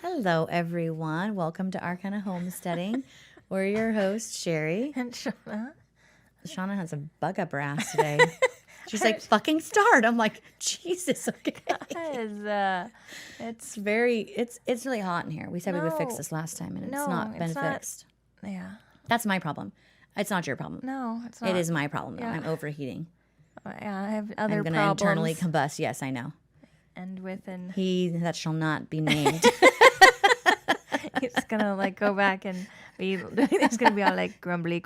Hello, everyone. Welcome to our kind of homesteading. We're your hosts, Sherry. And Shauna. Shauna has a bug up her ass today. She's like, fucking start. I'm like, Jesus, okay. Guys, It's really hot in here. We said we would fix No. this last time, and it's No, not been it's not. fixed. Yeah. That's my problem. It's not your problem. No, it's not. It is my problem, though. Yeah. I'm overheating. Yeah, I have other I'm going to problems. internally combust. Yes, I know. And within, He that shall not be named. he's gonna like go back and be. He's gonna be all like grumbly.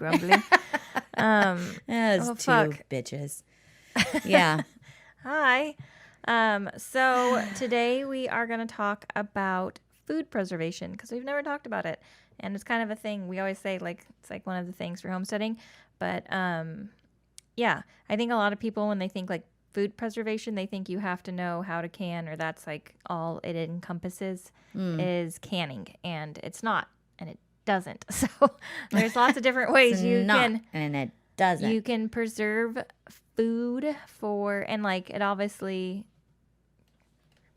As Oh, two fuck. bitches. Yeah. Hi. So today we are gonna talk about food preservation because we've never talked about it, and it's kind of a thing we always say, like it's like one of the things for homesteading. But yeah, I think a lot of people when they think like food preservation, they think you have to know how to can, or that's like all it encompasses is canning, and it's not, and it doesn't. So there's lots of different ways you can, and it doesn't. you can preserve food for, and like it obviously,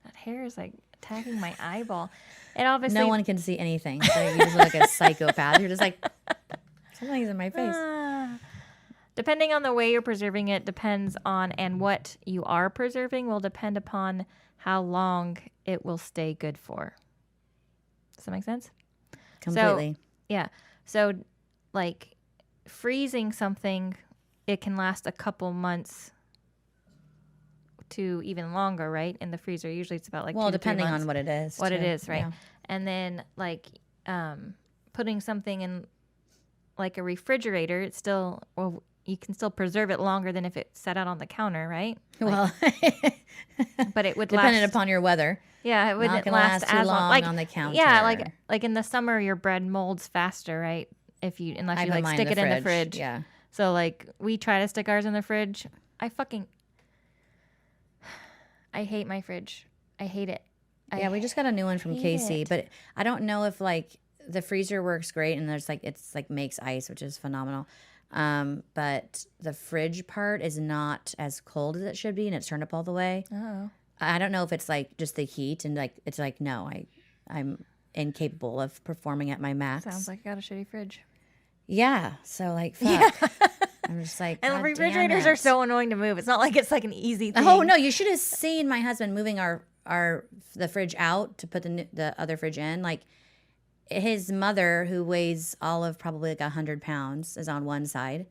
that hair is like attacking my eyeball. It obviously No one can see anything. So you just look like a psychopath. You're just like, something's in my face. Depending on the way you're preserving it depends on, and what you are preserving will depend upon how long it will stay good for. Does that make sense? Completely. Yeah. So, like, freezing something, it can last a couple months to even longer, right? In the freezer, usually it's about like Well, 2 to 3 depending months. on what it is. What it too. is, right? Yeah. And then like putting something in like a refrigerator, it's still, well, you can still preserve it longer than if it sat out on the counter, right? Well, But it would depending last. upon your weather. Yeah, it Not wouldn't gonna last last too as long. long Like on the counter. Yeah, like in the summer, your bread molds faster, right? If you unless I you put like mine stick it in the fridge. Yeah. So like we try to stick ours in the fridge. I hate my fridge. I hate it. Yeah, we just got a new one from hate Casey, it. but I don't know if like the freezer works great and there's like it's like makes ice, which is phenomenal. But the fridge part is not as cold as it should be, and it's turned up all the way. Oh. I don't know if it's like just the heat and like it's like no, I'm incapable of performing at my max. Sounds like I got a shitty fridge. Yeah, so like fuck. I'm just like And God refrigerators damn are it. so annoying to move. It's not like it's like an easy thing. Oh no, you should have seen my husband moving the fridge out to put the other fridge in. Like his mother, who weighs all of probably like 100 pounds, is on one side.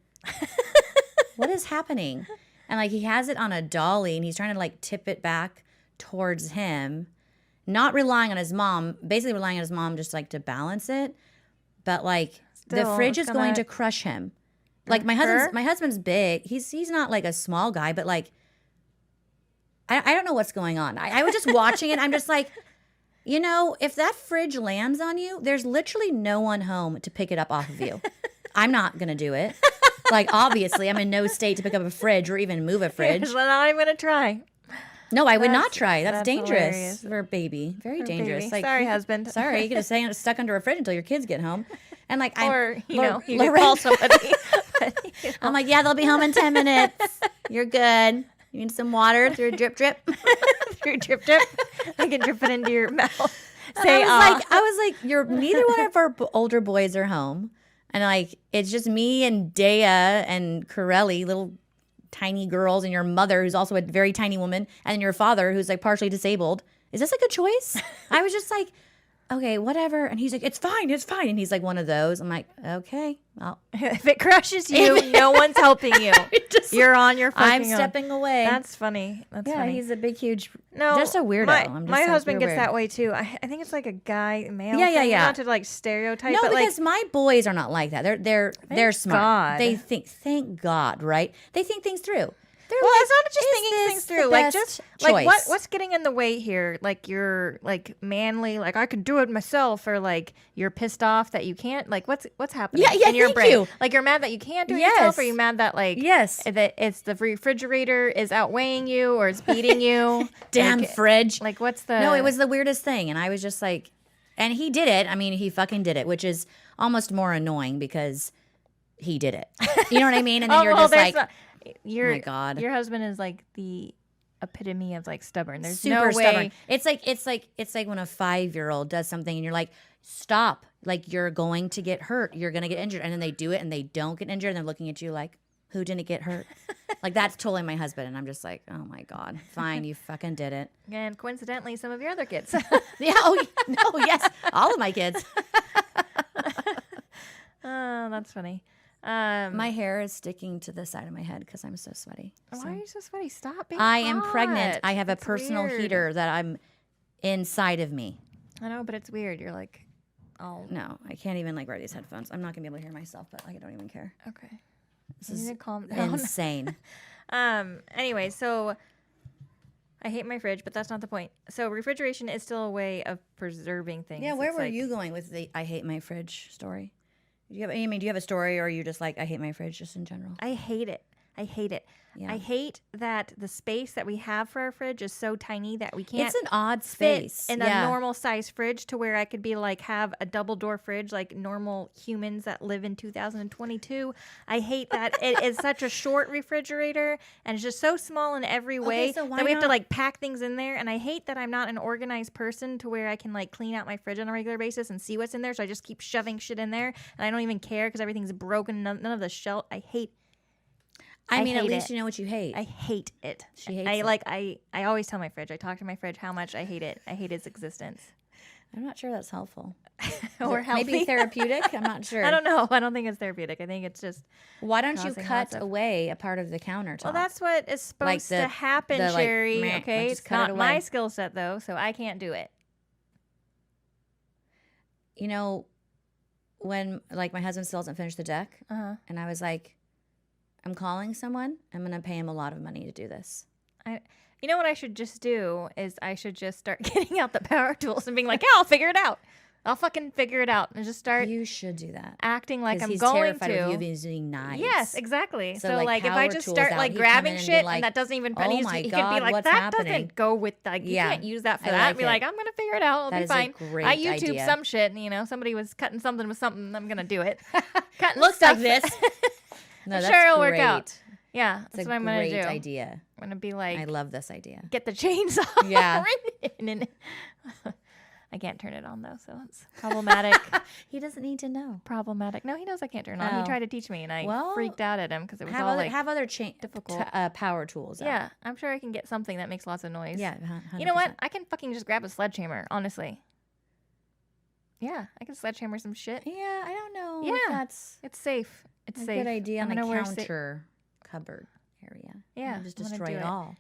What is happening? And like he has it on a dolly, and he's trying to like tip it back towards him, not relying on his mom. Basically relying on his mom just like to balance it. But like the Still, fridge it's is going gonna- to crush him. Like my Her? husband's big. He's not like a small guy, but like I don't know what's going on. I was just watching it. I'm just like, you know, if that fridge lands on you, there's literally no one home to pick it up off of you. I'm not gonna do it. Like obviously, I'm in no state to pick up a fridge or even move a fridge. Well, not even gonna try. No, I would not That's- try. That's that's dangerous hilarious. for a baby. Very For a dangerous. baby. Like, Sorry, husband. Sorry, you could have stayed stuck under a fridge until your kids get home. And like, Or you know, you could Lorraine- call somebody. I'm like, yeah, they'll be home in 10 minutes. You're good. You need some water through a drip drip. Through drip. I can drip it into your mouth. And Say, I was like, you're neither one of our older boys are home, and like it's just me and Dea and Corelli, little tiny girls, and your mother, who's also a very tiny woman, and your father, who's like partially disabled. Is this a good choice? I was just like, okay, whatever. And he's like, it's fine, and he's like one of those. I'm like, okay, well, if it crushes you, no one's helping you. You're on your fucking I'm own. stepping away. That's funny. That's yeah, funny. he's a big, huge, No, just a weirdo. I'm just My like, husband you're gets weird. that way too. I think it's like a guy male. Yeah, yeah, thing, yeah. Not to like stereotype, No, but because like my boys are not like that. They're smart. God. They think. Thank God, right? They think things through. They're well, like, it's not just is thinking this things the through. Like best just choice? like what's getting in the way here? Like you're like manly, like I could do it myself, or like you're pissed off that you can't. Like what's happening Yeah, in your thank brain? you. Like you're mad that you can't do it Yes. yourself, or you mad that like Yes. that it's the refrigerator is outweighing you or it's beating you? Damn like, fridge. like what's the? No, it was the weirdest thing, and I was just like, and he did it. I mean, he fucking did it, which is almost more annoying because he did it. You know what I mean? And then Oh, you're well, just there's like, not- your my God. your husband is like the epitome of like stubborn. There's Super no way. stubborn. It's like when a 5-year-old does something and you're like, stop. Like, you're going to get hurt. You're going to get injured. And then they do it and they don't get injured. And they're looking at you like, who didn't get hurt? Like, that's totally my husband. And I'm just like, oh my God, fine. You fucking did it. And coincidentally, some of your other kids. Yeah. Oh, no. Yes. All of my kids. Oh, that's funny. My hair is sticking to the side of my head because I'm so sweaty. Why are you so sweaty? Stop being I am hot. pregnant. I have a It's personal weird. heater that I'm inside of me. I know, but it's weird. You're like, oh, No, I can't even like wear these headphones. I'm not gonna be able to hear myself, but like I don't even care. okay. This You need is to calm down. insane. Anyway, so I hate my fridge, but that's not the point. So refrigeration is still a way of preserving things. Yeah, where It's were like- you going with the I hate my fridge story? Do you have a story, or are you just like I hate my fridge just in general? I hate it. I hate it. Yeah. I hate that the space that we have for our fridge is so tiny that we can't It's an odd fit space. in a normal size fridge to where I could be like have a double door fridge like normal humans that live in 2022. I hate that it is such a short refrigerator and it's just so small in every way so why that we have to not- like pack things in there. And I hate that I'm not an organized person to where I can like clean out my fridge on a regular basis and see what's in there. So I just keep shoving shit in there and I don't even care because everything's broken. None of the shelf. I I mean, at hate least it. you know what you hate. I hate it. She hates I it. like I always tell my fridge. I talk to my fridge how much I hate it. I hate its existence. I'm not sure that's helpful. Or Is it healthy. maybe therapeutic. I'm not sure. I don't know. I don't think it's therapeutic. I think it's just Why don't you causing cut lots of- away a part of the countertop? well, that's what is supposed Like to happen, the, like, Sherry. meh, Okay, just it's cut it not my away. skill set though, so I can't do it. You know, when like my husband still hasn't finished the deck, and I was like, I'm calling someone. I'm going to pay him a lot of money to do this. You know what I should just do is I should just start getting out the power tools and being like, yeah, I'll figure it out. I'll fucking figure it out and just start You should do that. acting like 'Cause I'm he's going terrified to. of you using knives. Yes, exactly. So, So, like, like, if I power just tools start out, like he'd grabbing come in and be shit like, and that doesn't even "Oh he my could be God, like, what's that happening?" doesn't go with like you Yeah, can't use that for I that. like Be it. like, I'm gonna figure it out. I'll That be is a fine. great I YouTube idea. some shit. You know, somebody was cutting something with something. I'm gonna do it. Cutting Looks stuff. like this. No, I'm that's sure it'll great. work out. Yeah, It's that's a what I'm gonna great do. idea. I'm gonna be like, I love this idea. get the chainsaw. Yeah. I can't turn it on though, so it's problematic. He doesn't need to know. Problematic. No, he knows I can't turn it on. Oh. He tried to teach me, and I Well, freaked out at him because it was Have all other, like, have other difficult. power tools. out. yeah, I'm sure I can get something that makes lots of noise. Yeah. You know what? 100%. I can fucking just grab a sledgehammer, honestly. Yeah, I can sledgehammer some shit. Yeah, I don't know. Yeah. If that's It's safe. It's a safe. good idea I'm on a gonna wear counter cupboard area. Yeah, just I'm gonna destroy do it it. all.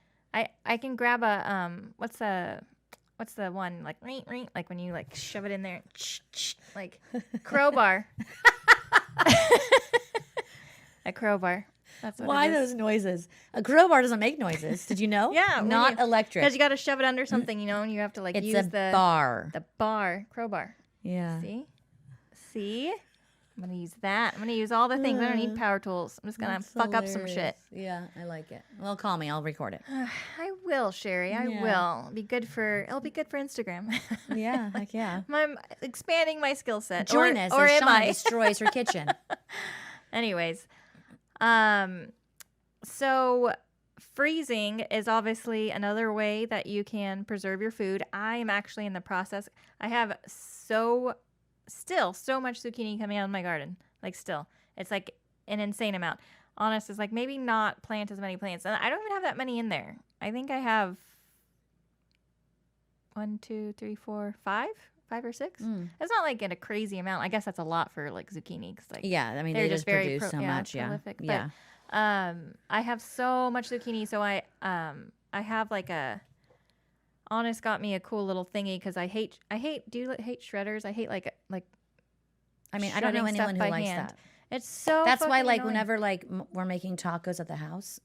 I can grab a what's the one like ring, ring, like when you like shove it in there, like crowbar. A crowbar. That's what Why it is. those noises? A crowbar doesn't make noises. Did you know? Yeah, when not you- electric. Because you got to shove it under something, you know, and you have to like It's use a the bar. crowbar. Yeah. See. I'm gonna use that. I'm gonna use all the things. I don't need power tools. I'm just gonna That's fuck up some shit. hilarious. Yeah, I like it. Well, call me. I'll record it. I will, Sherry. I Yeah. will. It'll be good for Instagram. Yeah, heck yeah. I'm expanding my skill set. Join or, us or as am Shauna I? destroys her kitchen. Anyways, so freezing is obviously another way that you can preserve your food. I am actually in the process. I have still so much zucchini coming out of my garden. Like still, it's like an insane amount. Honest is like maybe not plant as many plants, and I don't even have that many in there. I think I have 1, 2, 3, 4, 5 or 6. It's not like in a crazy amount. I guess that's a lot for like zucchini. 'Cause, like Yeah, I mean, they're they just just very produce so much. Yeah. prolific. Yeah. But I have so much zucchini, so I have like Honest got me a cool little thingy because I hate. Do you hate shredders? I hate like. I mean, I don't know shredding stuff anyone who by likes hand. that. It's so. That's why, fucking like, annoying. whenever like we're making tacos at the house,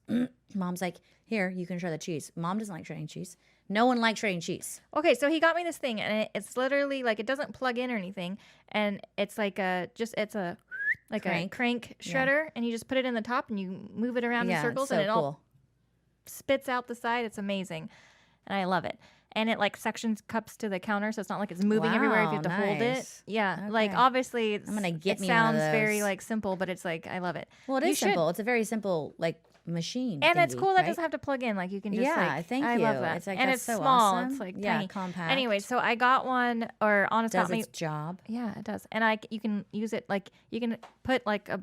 Mom's like, "Here, you can shred the cheese." Mom doesn't like shredding cheese. No one likes shredding cheese. Okay, so he got me this thing, and it's literally like it doesn't plug in or anything, and it's like a crank shredder, and you just put it in the top, and you move it around Yeah, in circles, it's so and it all cool. spits out the side. It's amazing, and I love it. And it like sections cups to the counter, so it's not like it's moving everywhere if you have to Wow, hold it. nice. Yeah, like Okay. obviously I'm gonna get it me one of sounds very those. like simple, but it's like I love it. Well, it You is should- simple. It's a very simple like machine. And it's thingy, cool that right? doesn't have to plug in. Like you can just thank I you. love that. It's like, and that's it's so small. awesome. It's like Yeah, tiny. compact. Anyway, so I got one, or honest, Does got me. its job. Yeah, it does. And you can use it like you can put like a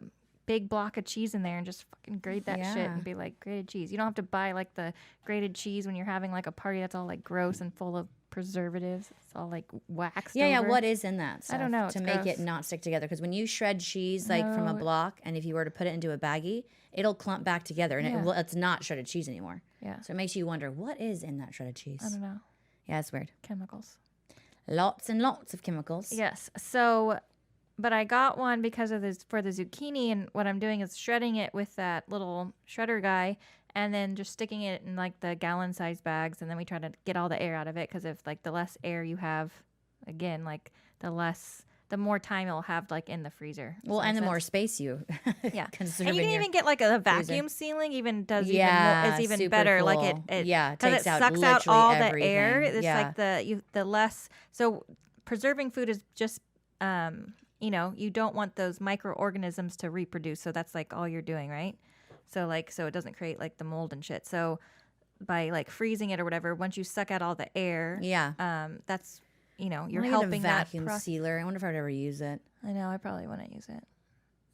big block of cheese in there and just fucking grate that shit and be like grated cheese. You don't have to buy like the grated cheese when you're having like a party that's all like gross and full of preservatives. It's all like waxed Yeah, over. what is in that stuff I don't know. to It's make it gross. not stick together? Because when you shred cheese like from a No. block, and if you were to put it into a baggie, it'll clump back together, and Yeah. it's not shredded cheese anymore. Yeah. So it makes you wonder, what is in that shredded I cheese? don't know. Yeah, it's weird. Chemicals. Lots and lots of chemicals. Yes. So, but I got one because of this for the zucchini, and what I'm doing is shredding it with that little shredder guy, and then just sticking it in like the gallon-sized bags, and then we try to get all the air out of it, because if like the less air you have, again, like the more time it'll have like in the freezer. Does Well, that and the make more sense? space you Yeah. conserve And you in can your even get like a freezer. vacuum sealing. Even does Yeah, even more, is even super better. cool. Like it Yeah, it because takes it out sucks out literally all the air. everything. It's Yeah. like the less. So preserving food is just you don't want those microorganisms to reproduce. So that's like all you're doing, right? So it doesn't create like the mold and shit. So by like freezing it or whatever, once you suck out all the air, that's you're I wanna get helping a that vacuum process. sealer. I wonder if I'd ever use it. I know I probably wouldn't use it.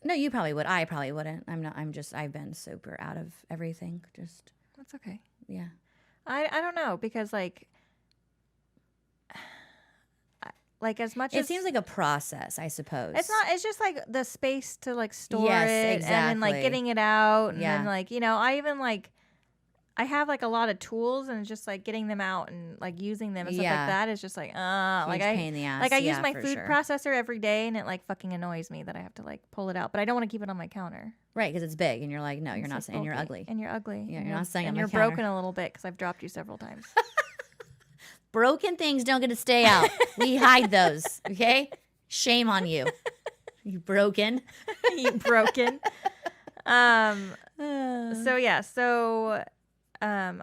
No, you probably would. I probably wouldn't. I've been super out of everything. Just, That's okay. yeah. I don't know, because like as much It as seems like a process, I suppose. it's just like the space to like store Yes, it, and then like exactly. getting it out, and Yeah. then like I even like I have like a lot of tools, and it's just like getting them out and like using them and stuff Yeah. like that is just like Huge pain in the ass. I use Yeah, my for food sure. processor every day, and it like fucking annoys me that I have to like pull it out, but I don't want to keep it on my counter. Right, because it's big, and you're like, no, you're It's, not like, saying you're bulky, ugly. and you're ugly. Yeah, and you're not saying and on my you're counter. broken a little bit because I've dropped you several times. Broken things don't get to stay out. We hide those, okay? Shame on you. You broken. You broken. So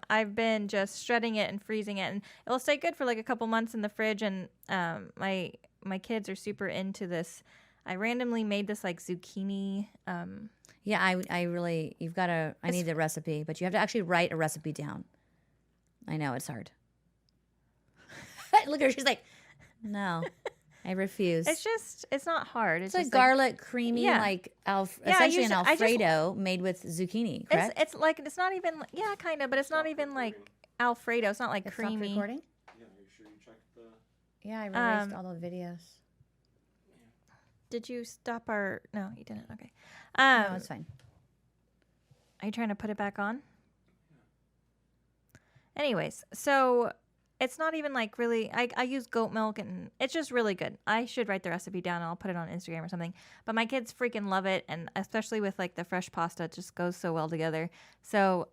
I've been just shredding it and freezing it, and it'll stay good for like a couple months in the fridge. And my kids are super into this. I randomly made this like zucchini. Yeah, I really, I need the recipe, but you have to actually write a recipe down. I know, it's hard. Look at her, she's like, no, I refuse. It's not hard. It's just like garlic, creamy, Yeah. like Yeah, I essentially an usually- I just- Alfredo made with zucchini, correct? It's like it's not even kind of, but it's not even like Alfredo. It's not like It stopped creamy. recording? Yeah, are you sure you checked the... Yeah, I erased all the videos. Did you stop our? No, you didn't. Okay. No, it's fine. Are you trying to put it back on? Anyways, so it's not even like really. I use goat milk, and it's just really good. I should write the recipe down, and I'll put it on Instagram or something. But my kids freaking love it, and especially with like the fresh pasta, it just goes so well together. So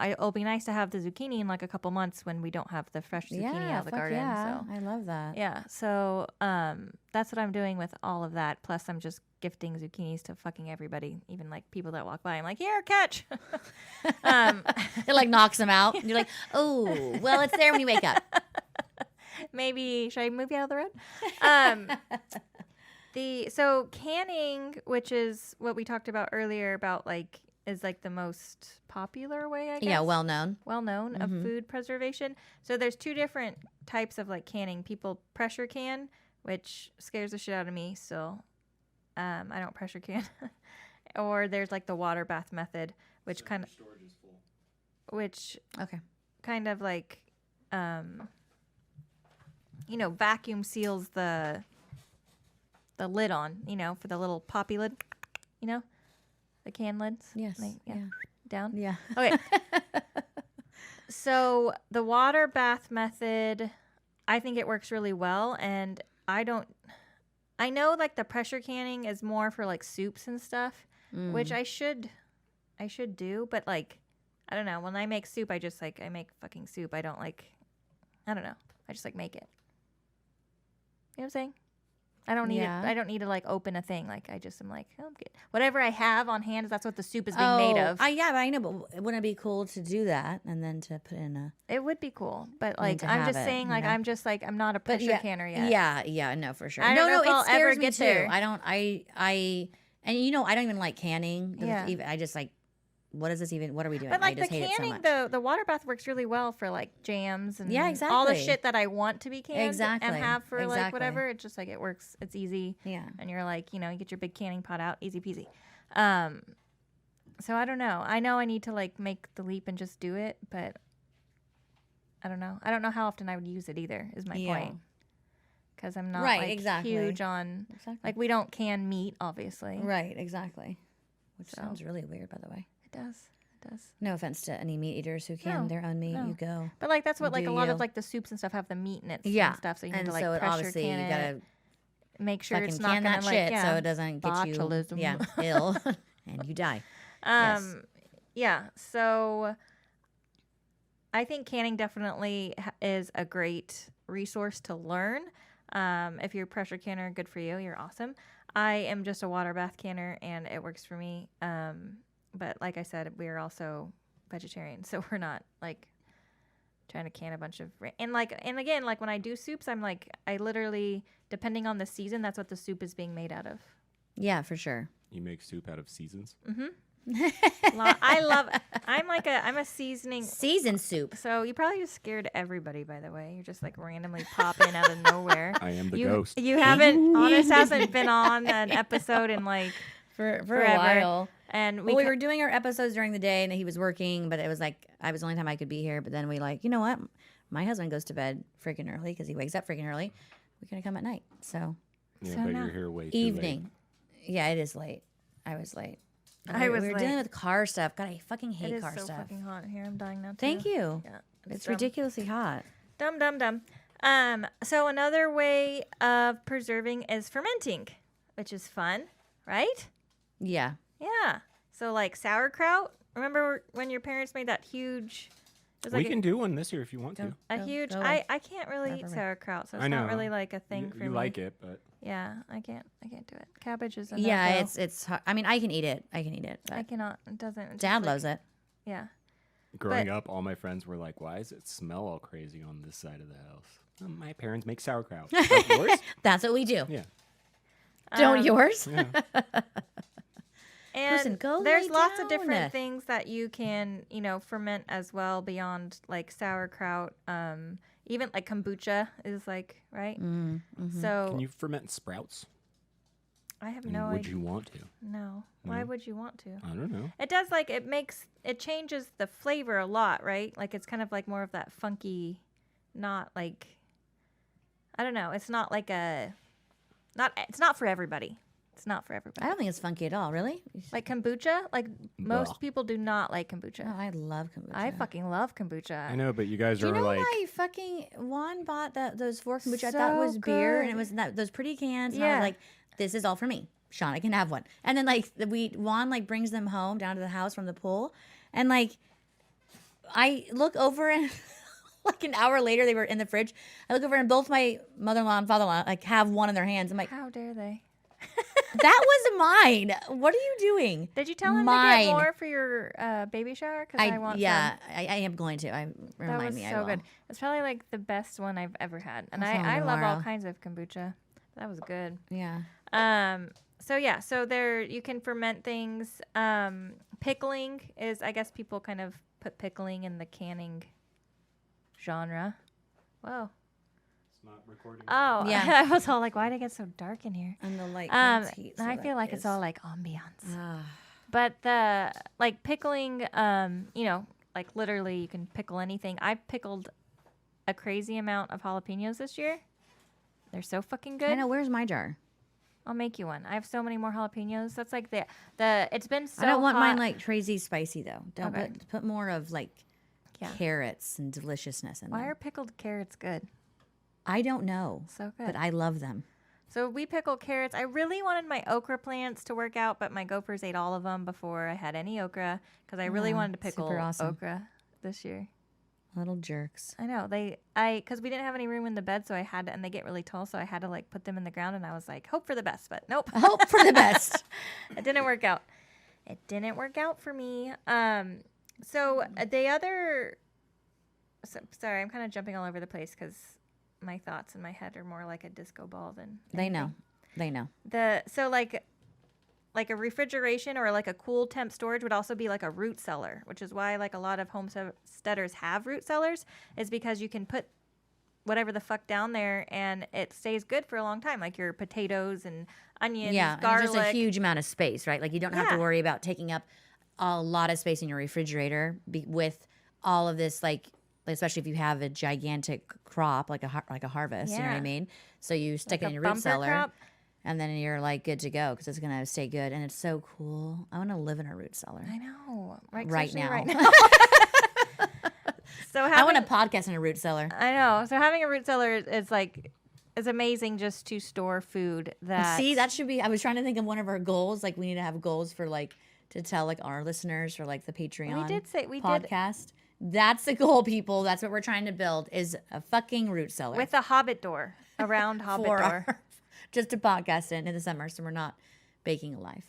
it'll be nice to have the zucchini in like a couple months when we don't have the fresh zucchini out of the fuck garden. yeah. So I love that. yeah, so that's what I'm doing with all of that. Plus, I'm just gifting zucchinis to fucking everybody, even like people that walk by. I'm like, here, catch. It like knocks them out. And you're like, oh, well, it's there when you wake up. Maybe should I move you out of the road? So canning, which is what we talked about earlier, about like is like the most popular way, I guess. Yeah, well known. Well known of food preservation. So there's two different types of like canning. People pressure can, which scares the shit out of me still. I don't pressure can. Or there's like the water bath method, which kind of Storage is full. which Okay. kind of like vacuum seals the lid on, for the little poppy lid, the can lids. Yes. Yeah. Yeah. Down. Yeah. Okay. So the water bath method, I think it works really well, and I know like the pressure canning is more for like soups and stuff, which I should do, but like I don't know, when I make soup I just like I make fucking soup. I don't know. I just like make it. You know what I'm saying? I don't need Yeah. it. I don't need to like open a thing. Like I just am like, oh, I'm good. Whatever I have on hand, that's what the soup is being made of. Yeah, but I know, but wouldn't it be cool to do that and then to put in a... It would be cool, but need like to I'm have just it, saying, like you know? I'm just like I'm not a pressure canner yet. Yeah, no, for sure. I don't know if I'll it scares ever me get too. there. I don't, and I don't even like canning. Yeah. I just like what is this even? What are we doing? But like I just the hate it so canning, much. the water bath works really well for like jams and Yeah, all the exactly. shit that I want to be canned Exactly. and have for like Exactly. whatever. It's just like it works. It's easy. Yeah. And you're like, you get your big canning pot out, easy peasy. So I don't know. I know I need to like make the leap and just do it, but I don't know. I don't know how often I would use it either. Is my point. Because I'm not Right, like exactly. huge on like we don't can meat, obviously. Right, exactly. Which So. sounds really weird, by the way. It does. It does. No offense to any meat eaters who can No, their own meat. no. You go. But like that's what like Do a lot you. of like the soups and stuff have the meat in it Yeah. and stuff. So you need And to like so it pressure obviously can you it, gotta make sure fucking it's not can gonna that like shit so it doesn't get botulism. you ill and you die. Yes. Yeah. So I think canning definitely is a great resource to learn. If you're a pressure canner, good for you. You're awesome. I am just a water bath canner and it works for me. But like I said, we are also vegetarian, so we're not like trying to can a bunch of and again, like when I do soups, I'm like I literally, depending on the season, that's what the soup is being made out of. Yeah, for sure. You make soup out of seasons? I'm a seasoning. Season soup. So you probably just scared everybody, by the way. You just like randomly pop in out of nowhere. I am the ghost. You haven't, Honest hasn't been on an episode in like For forever. a while. And We were doing our episodes during the day and he was working, but it was like I was the only time I could be here. But then we like, you know what? My husband goes to bed freaking early because he wakes up freaking early. We're going to come at night. So Yeah, So but now- you're here way too evening. Yeah, it is late. I was late. I was we were late. dealing with car stuff. God, I fucking it hate is car so stuff. fucking hot here. I'm dying now too. Thank you. Yeah, It's dumb. ridiculously hot. Dumb. So another way of preserving is fermenting, which is fun, right? Yeah. Yeah. So like sauerkraut. Remember when your parents made that huge? It was We like can do one this year if you want to. a Go- huge. go I can't really eat Whatever. sauerkraut, so I it's not know. really like a thing You, for you me. like it, but Yeah, I can't do it. Cabbage is a Yeah, no-go. it's hard. I mean, I can eat it. I But cannot. It doesn't. it's just Dad like- loves it. Yeah. growing up, all my friends were like, "Why does it smell all crazy on this side of the house?" My parents make sauerkraut. Not yours? That's what we do. Yeah. Don't yours? Yeah. And Person, go there's lay lots of down. different things that you can, ferment as well beyond like sauerkraut. Even like kombucha is like, right? Mm-hmm. So Can you ferment sprouts? I have And no would idea. you want to? No. Why No? would you want to? I don't know. It does like it changes the flavor a lot, right? Like it's kind of like more of that funky, not like I don't know. It's not like it's not for everybody. It's not for everybody. I don't think it's funky at all. Really? Like kombucha, like most Blech. people do not like kombucha. Oh, I love kombucha. I fucking love kombucha. I know, but you guys Do you are know like, my fucking Juan bought those 4 kombucha? I thought was So beer, and good. it was those pretty cans. And I Yeah. was like, this is all for me. Shauna can have one. And then like Juan like brings them home down to the house from the pool, and like I look over and like an hour later they were in the fridge. I look over and both my mother-in-law and father-in-law like have one in their hands. I'm like, How dare they? that was mine. What are you doing? Did you tell him to Mine. get more for your baby shower? Because I want some. I am going to. That Remind was me. I so will. good. It's probably like the best one I've ever had, and I'll tell him I love all tomorrow. kinds of kombucha. That was good. Yeah. So there you can ferment things. Pickling is, I guess people kind of put pickling in the canning genre. Whoa. it's not recording. Oh, Yeah. I was all like, why did it get so dark in here? And the light. heat, so I that feel like it's is- all like ambiance. Ah. But the like pickling, like literally you can pickle anything. I pickled a crazy amount of jalapenos this year. They're so fucking good. I know. Where's my jar? I'll make you one. I have so many more jalapenos. That's like the it's been so I don't want mine hot. like crazy spicy though. Don't Okay. put more of like Yeah. carrots and deliciousness in Why there. are pickled carrots good? I don't know, So good. but I love them. So we pickle carrots. I really wanted my okra plants to work out, but my gophers ate all of them before I had any okra because I really Wow, wanted to pickle super awesome. okra this year. Little jerks. I know because we didn't have any room in the bed, so I had to, and they get really tall, so I had to like put them in the ground, and I was like, hope for the best, but nope. Hope for the best. It didn't work out. It didn't work out for me. So the other, sorry, I'm kind of jumping all over the place because my thoughts in my head are more like a disco ball than They anything. know. They know. like a refrigeration or like a cool temp storage would also be like a root cellar, which is why like a lot of homesteaders have root cellars, is because you can put whatever the fuck down there and it stays good for a long time, like your potatoes and onions, and garlic. it's just a huge amount of space, right? Like you don't have to Yeah. worry about taking up a lot of space in your refrigerator with all of this, like especially if you have a gigantic crop, like a harvest, you know what I Yeah. mean? So you stick Like it a in your root bumper cellar, crop. and then you're like good to go because it's gonna stay good, and it's so cool. I want to live in a root cellar I know. Right right especially now. Right now. So I want having, to podcast in a root cellar. I know. So having a root cellar is like, it's amazing just to store food that. See, that should be. I was trying to think of one of our goals. Like we need to have goals for like to tell like our listeners for like the Patreon. We did podcast. That's the goal, people. That's what we're trying to build is a fucking root cellar with a hobbit door, a round hobbit for door. just to podcast in the summer, so we're not baking alive.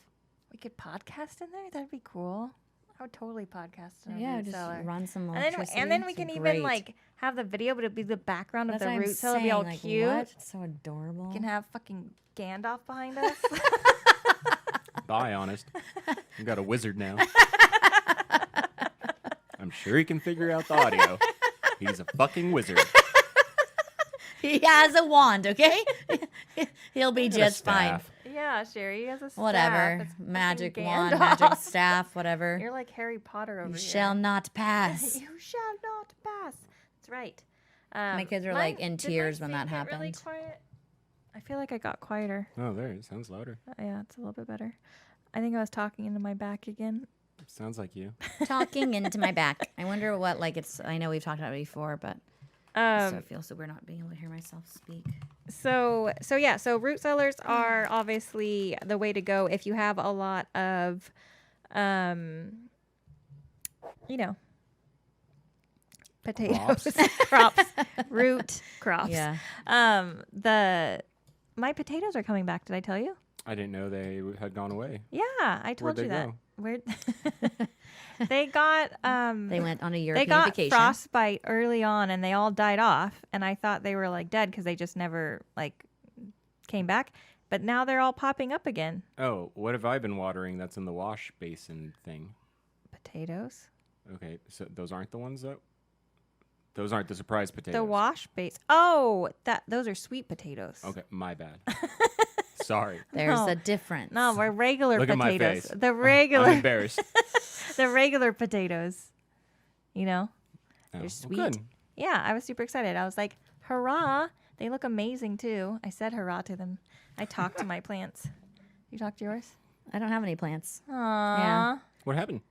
We could podcast in there. That'd be cool. I would totally podcast in a Yeah, root just cellar. run some And electricity. then we It's can even great. like have the video, but it'd be the background That's of what the I'm root cellar. It'd be all saying, like, cute. What? It's so adorable. We can have fucking Gandalf behind us. Bye, honest. You got a wizard now. I'm sure he can figure out the audio. He's a fucking wizard. He has a wand, okay? He'll be And a just fine. staff. Yeah, Sherry, he has a staff. Whatever. It's fucking Magic wand, Gandalf. magic staff, whatever. You're like Harry Potter over You here. shall not pass. You shall not pass. That's right. My kids are like in tears when that happened. Really quiet? I feel like I got quieter. Oh, there. It sounds louder. Yeah, it's a little bit better. I think I was talking into my back again. Sounds like you. Talking into my back. I wonder what like it's. I know we've talked about it before, but so it feels so we're not being able to hear myself speak. So root cellars are obviously the way to go if you have a lot of, potatoes, crops, root crops. Yeah. My potatoes are coming back. Did I tell you? I didn't know they had gone away. Yeah, I told Where'd you they that. go? Where they got They went on a they European got vacation. frostbite early on, and they all died off. And I thought they were like dead because they just never like came back. But now they're all popping up again. Oh, what have I been watering that's in the wash basin thing? Potatoes. Okay, so those aren't the ones that... Those aren't the surprise potatoes. The wash base. Oh, those are sweet potatoes. Okay, my bad. Sorry. There's No. a difference. No, we're regular Look at my potatoes. face. The I'm regular, embarrassed. the regular potatoes. You know. Oh, They're well, sweet. good. Yeah, I was super excited. I was like, hurrah. They look amazing too. I said hurrah to them. I talked to my plants. You talked to yours? I don't have any plants. Aww. Yeah. What happened?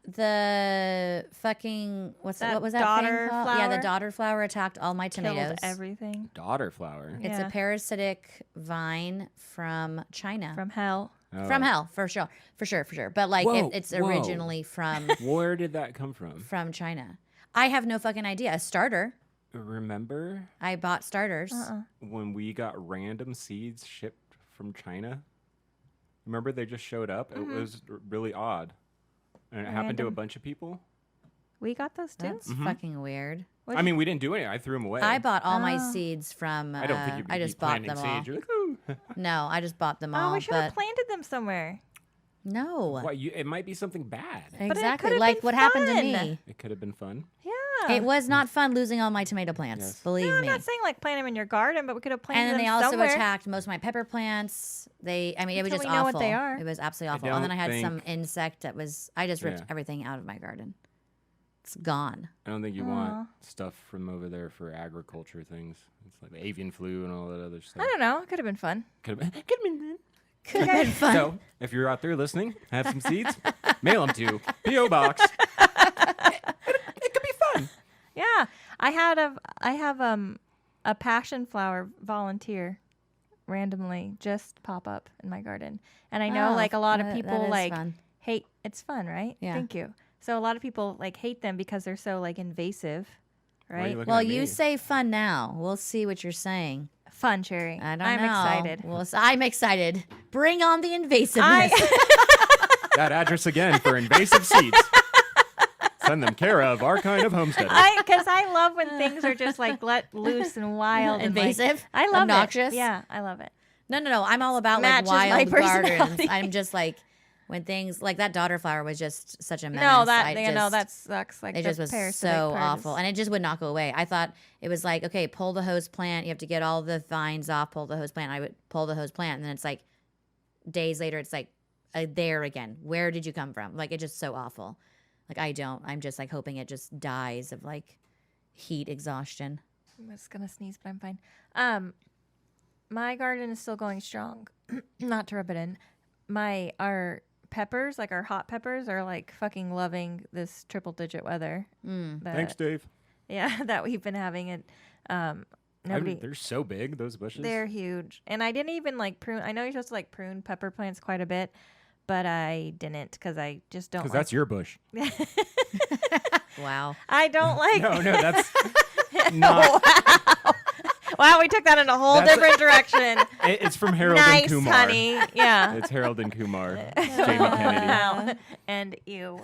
The fucking what was that daughter thing called? Yeah, the flower? daughter flower attacked all my Killed tomatoes. everything. Daughter flower. It's Yeah. a parasitic vine from China. From hell. Oh. From hell, for sure. But like Whoa, it's whoa. originally from Where did that come from? China. I have no fucking idea. A starter. Remember I bought starters. when we got random seeds shipped from China? Remember they just showed up? It was really odd. And it happened to a Random. bunch of people. We got those too. That's fucking weird. What I mean, we didn't do anything. I threw them away. I bought all my seeds from. I don't think you I just bought them all. seeds. You're like, ooh. No, I just bought them all. Oh, we should have but planted them somewhere. no, What, it might be something bad. exactly. could've Like been what happened to fun. me. It could have been fun. Yeah. It was not fun losing all my tomato plants. Yes. Believe No, I'm me. not saying like plant them in your garden, but we could have planted And then them they also somewhere. attacked most of my pepper plants. It was Until just we know awful. what they are. It was absolutely I awful. And then I don't had some think- insect that was. I just ripped Yeah. everything out of my garden. It's gone. I don't think you want stuff from over there for agriculture things. It's like the avian flu and all that other stuff. I don't know. It could have been fun. Could have been. Could have been fun. So, if you're out there listening, have some seeds, mail them to P.O. Box. It could be fun. Yeah, I have a passion flower volunteer randomly just pop up in my garden, and I know Oh, like a lot of that people is like fun. hate. It's fun, right? Yeah. Thank you. So a lot of people like hate them because they're so like invasive, Why are you right? looking Well, at you me? say fun now. We'll see what you're saying. Fun, Cherry. I don't I'm know. excited. Well, I'm excited. Bring on the invasiveness. That address again for invasive seeds. Send them care of our kind of homestead. Because I love when things are just like let loose and wild, and, like, Invasive? I love Obnoxious? it. Yeah, I love it. No. I'm all about like Matches my wild gardens. personality. I'm just like when things like that daughter flower was just such a menace. No, I that sucks. Like it the just was parasitic so part awful, is- and it just would not go away. I thought it was like, okay, pull the hose plant. You have to get all the vines off. Pull the hose plant. I would pull the hose plant, and then it's like days later, it's like there again. Where did you come from? Like it's just so awful. Like I'm just like hoping it just dies of like heat exhaustion. I'm just gonna sneeze, but I'm fine. My garden is still going strong. Not to rub it in. Our peppers, like our hot peppers, are like fucking loving this triple digit weather. Thanks, Dave. Yeah, that we've been having it. Nobody. They're so big, those bushes. They're huge, and I didn't even like prune. I know you're supposed to like prune pepper plants quite a bit, but I didn't because I just don't. Because Like that's your bush. Wow. I don't like. No, that's not. Wow, we took that in a whole That's- different direction. It's from Harold Nice, and Kumar. honey. Yeah. It's Harold and Kumar. Jamie Kennedy. Wow. And you.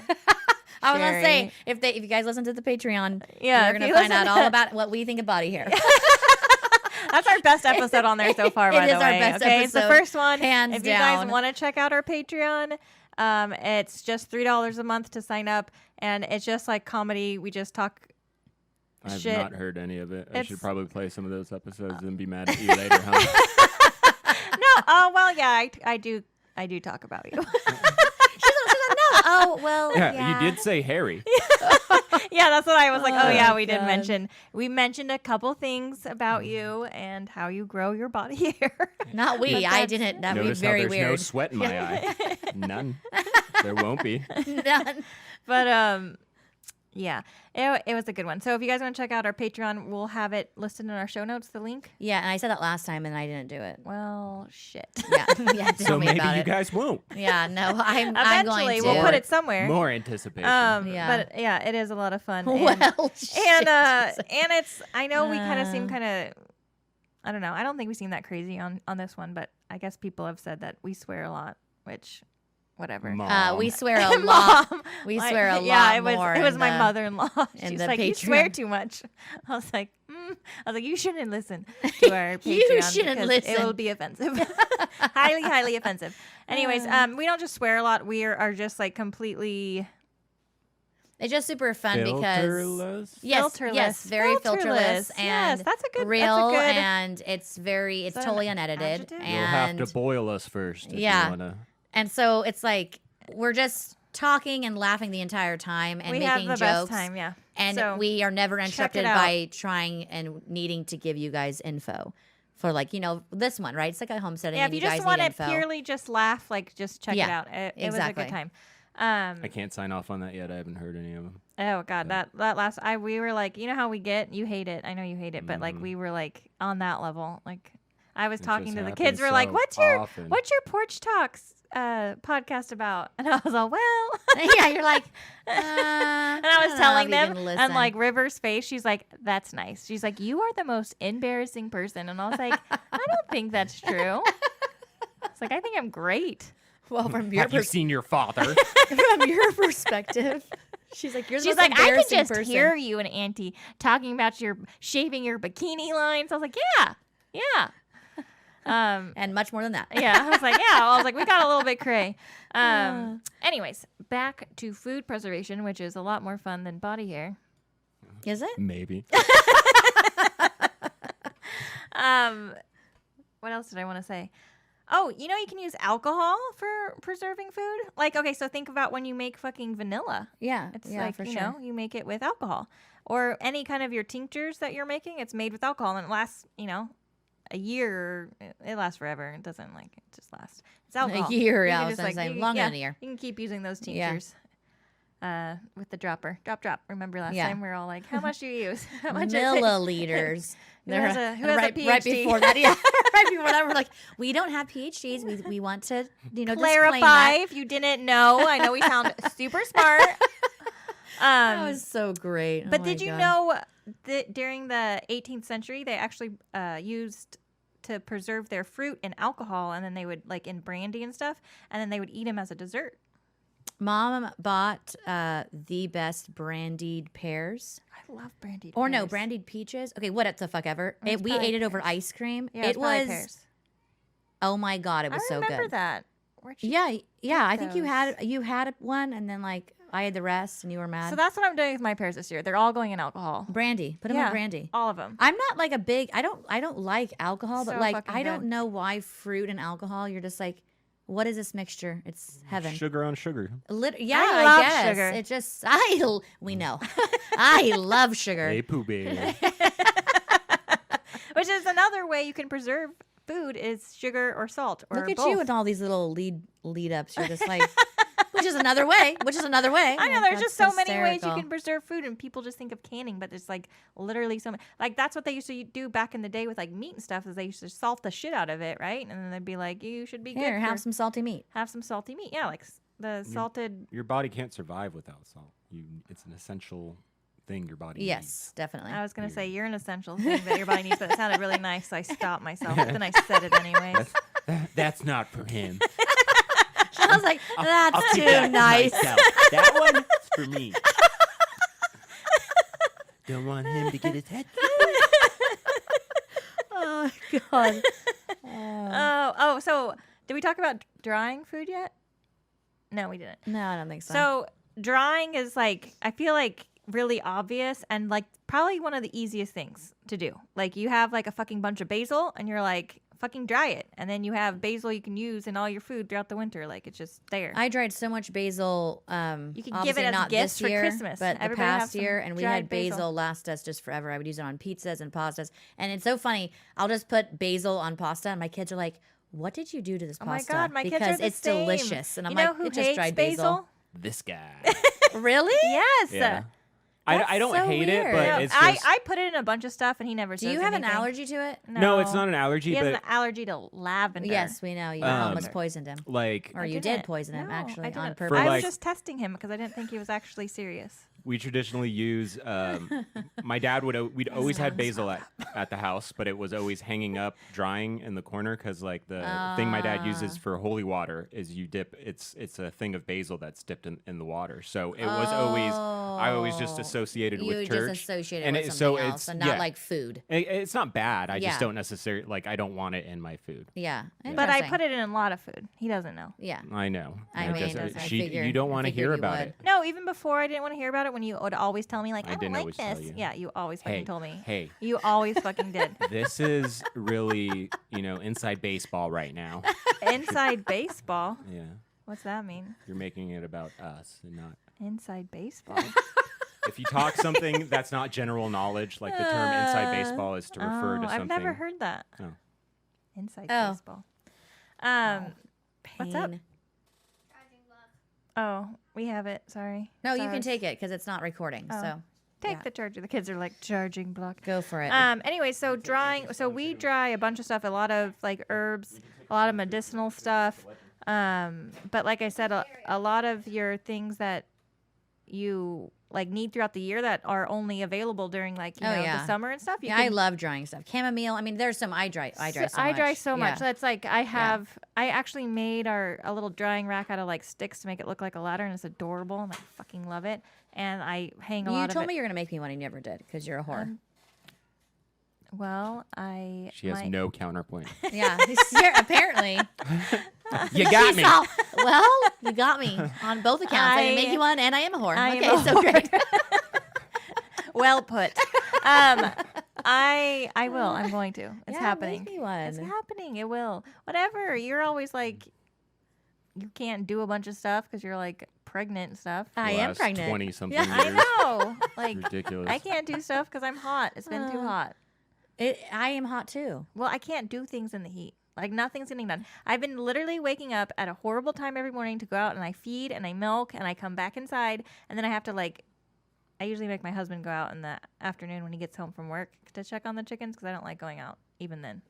I was gonna say Sherry. if you guys listen to the Patreon, Yeah, you're if gonna you find listen out to- all about what we think of body hair. That's our best episode on there so far, by It the is our way. best Okay, it's the episode, first one. hands if you guys down. want to check out our Patreon, it's just $3 a month to sign up, and it's just like comedy. We just talk I've shit. not heard any of it. I should It's- probably play some of those episodes and be mad at you later, huh? No, oh well, yeah, I do talk about you. Oh well, Yeah, you did say Harry. Yeah, that's what I was like. Oh Oh, yeah, we did God. mention. We mentioned a couple things about you and how you grow your body hair. not we. But I that's- didn't. That would be Notice how very there's no weird. sweat in my eye. None. There won't be. None. But yeah, it was a good one. So if you guys want to check out our Patreon, we'll have it listed in our show notes. The link. Yeah, and I said that last time, and I didn't do it. Well, shit. Yeah, yeah. Tell So me maybe about you it. guys won't. Yeah, no, I'm Eventually, going to. we'll put it somewhere. More anticipation. Yeah. But yeah, it is a lot of fun. Well, shit. and it's. I know we kind of seem Uh. kind of. I don't know. I don't think we seem that crazy on this one, but I guess people have said that we swear a lot, which, whatever. Mom. we swear a lot. Mom, We like, swear a yeah, lot it was, more. It was in my the- mother-in-law. in She's the like, you swear Patreon. too much. I was like, you shouldn't listen to our Patreon. You shouldn't because listen. It will be offensive. highly, highly offensive. Anyways, we don't just swear a lot. We are just like completely It's just super fun because Filterless? yes, yes, very filterless and yes, that's a good real, That's a good, and it's that an totally unedited, adjective? You'll have and to boil us first. If Yeah. You wanna... and so it's like we're just talking and laughing the entire time and we have making the jokes, best time. Yeah. and So, we are never check it interrupted out. by trying and needing to give you guys info for like this one, right? It's like a homesteading. Yeah, and if you guys just want need to info. purely just laugh, like just check it Yeah, out. It was a exactly. good time. I can't sign off on that yet. I haven't heard any of them. Oh God, that last we were like, you know how we get, you hate it. I know you hate it, but like we were like on that level. Like I was It talking just to the happens kids. We're like, so often. what's your porch talks podcast about? And I was all, well, Yeah, you're like, and I was telling them, and listen. like River's face, she's like, that's nice. She's like, you are the most embarrassing person, and I was like, I don't think that's true. It's like I think I'm great. well, from your Have you seen your father? from your perspective, she's like, you're the She's most like, I could embarrassing just person. hear you and Auntie talking about your shaving your bikini lines. I was like, yeah. and much more than that. Yeah, I was like, we got a little bit cray. Anyways, back to food preservation, which is a lot more fun than body hair. Is it? Maybe. What else did I want to say? Oh, you can use alcohol for preserving food. Like, okay, so think about when you make fucking vanilla. Yeah, It's yeah, like, for you sure. know, you make it with alcohol. Or any kind of your tinctures that you're making, it's made with alcohol and it lasts, a year. It lasts forever. It doesn't it just lasts. It's alcohol. A year, You yeah, can I was just, gonna say you can- longer yeah, than a year. You can keep using those Yeah. tinctures. With the dropper. Drop. Remember last Yeah. time we were all like, how much do you use? How much is it? Milliliters. Who has a right PhD? before that, yeah, right before that, we're like, we don't have PhDs. We want to, disclaim Clarify that. if you didn't know. I know we sound super smart. That was so great. Oh But my did you God. know that during the 18th century, they actually used to preserve their fruit in alcohol, and then they would in brandy and stuff, and then they would eat them as a dessert. Mom bought the best brandied pears. I love brandied. Or no, pears. brandied peaches. Okay, what the fuck ever. It's We probably ate it over pears. ice cream. Yeah, it probably was pears. Oh my God, it was I so remember good. that. Where'd you Yeah. I think those? you had one, and then like I had the rest, and you were mad. So that's what I'm doing with my pears this year. They're all going in alcohol. Brandy, put them in brandy. All of them. I'm not like a big. I don't like alcohol, but So like fucking I don't good. know why fruit and alcohol. You're just like, what is this mixture? It's heaven. Sugar on sugar. Yeah, I I love guess sugar. it just. We know. I love sugar. Hey, Pooh Bear. Which is another way you can preserve food is sugar or salt or Look at both. you with all these little lead ups. You're just like, which is another way. I know there's just so many ways you hysterical. can preserve food, and people just think of canning, but there's like literally so many. Like that's what they used to do back in the day with like meat and stuff. Is they used to salt the shit out of it, right? And then they'd be like, "You should be Here, good. have some salty meat. Have some salty meat." Yeah, like the salted. Your body can't survive without salt. It's an essential thing your body needs. Yes, definitely. I was gonna say you're an essential thing that your body needs, but it sounded really nice, so I stopped myself. But then I said it anyways. That's not for him. I was like, that's I'll keep too that to nice. myself. That one's for me. Don't want him to get his head. Oh God. Oh, so did we talk about drying food yet? No, we didn't. No, I don't think so. So drying is like, I feel like really obvious and like probably one of the easiest things to do. Like you have like a fucking bunch of basil and you're like, fucking dry it. And then you have basil you can use in all your food throughout the winter. Like it's just there. I dried so much basil. You can give obviously it as not gifts this for year, Christmas. but the Everybody have past some year, and we dried had basil. basil last us just forever. I would use it on pizzas and pastas, and it's so funny. I'll just put basil on pasta, and my kids are like, "What did you do to this Oh my pasta?" God, my kids are because the it's same. delicious, and I'm you know like, who "It's just hates dried basil? This guy. Really? Yes. Yeah. That's I don't so hate it, weird. but No, it's just... I put it in a bunch of stuff and he never Do says you have an anything. allergy to it? No, it's not an allergy, He has but an allergy to lavender. Yes, we know. You almost poisoned him, like or I you did didn't. poison him No, I actually on didn't. purpose. I like- was just testing him because I didn't think he was actually serious. we traditionally use my dad we'd always had basil at the house, but it was always hanging up drying in the corner because like the thing my dad uses for holy water is you dip it's a thing of basil that's dipped in the water, so it was always I always just associated You with church just associated and with it, something so else, it's and not yeah. like food. It's not bad. I Yeah. just don't necessarily like. I don't want it in my food. Yeah, But I interesting. put it in a lot of food. He doesn't know. Yeah. I know. I mean, just, I figured- you don't I want to figured hear you about would. it. No, even before I didn't want to hear about it when you would always tell me like I don't didn't like always tell this. you. Yeah, you always fucking told me. Hey, You always fucking did. this is really inside baseball right now. Inside baseball. Yeah, What's that mean? you're making it about us and not. Inside baseball. If you talk something that's not general knowledge, like the term inside baseball is to refer to something. I've never heard that. Oh. Inside Oh. baseball. What's Pain. up? Oh, we have it. Sorry. No, you Sorry. can take it because it's not recording. Oh. So Take yeah. the charger. The kids are like charging block. Go for it. Anyway, so drying. So we dry a bunch of stuff. A lot of like herbs, a lot of medicinal stuff. But like I said, a lot of your things that you like need throughout the year that are only available during like you Oh, know yeah. the summer and stuff. You Yeah, can, I love drying stuff. Chamomile. I mean, there's some I dry so much. I dry so much. Yeah. That's like I actually made a little drying rack out of like sticks to make it look like a ladder, and it's adorable, and I fucking love it. And I hang a lot You of told it. me you were gonna make me one, and you never did because you're a whore. Well, She has no counterpoint. Yeah, apparently. You got me. Well, you got me on both accounts. I didn't make you one, and I am a whore. I am Okay, a so whore. great. Well put. I will. I'm going to. It's Yeah, happening. Make me one. It's happening. It will. Whatever. You're always like, you can't do a bunch of stuff because you're like pregnant and stuff. I The am last pregnant. 20-something Yeah, years. I know. Like, Ridiculous. I can't do stuff because I'm hot. It's been too hot. I am hot too. Well, I can't do things in the heat. Like nothing's getting done. I've been literally waking up at a horrible time every morning to go out and I feed and I milk and I come back inside and then I have to like. I usually make my husband go out in the afternoon when he gets home from work to check on the chickens because I don't like going out even then.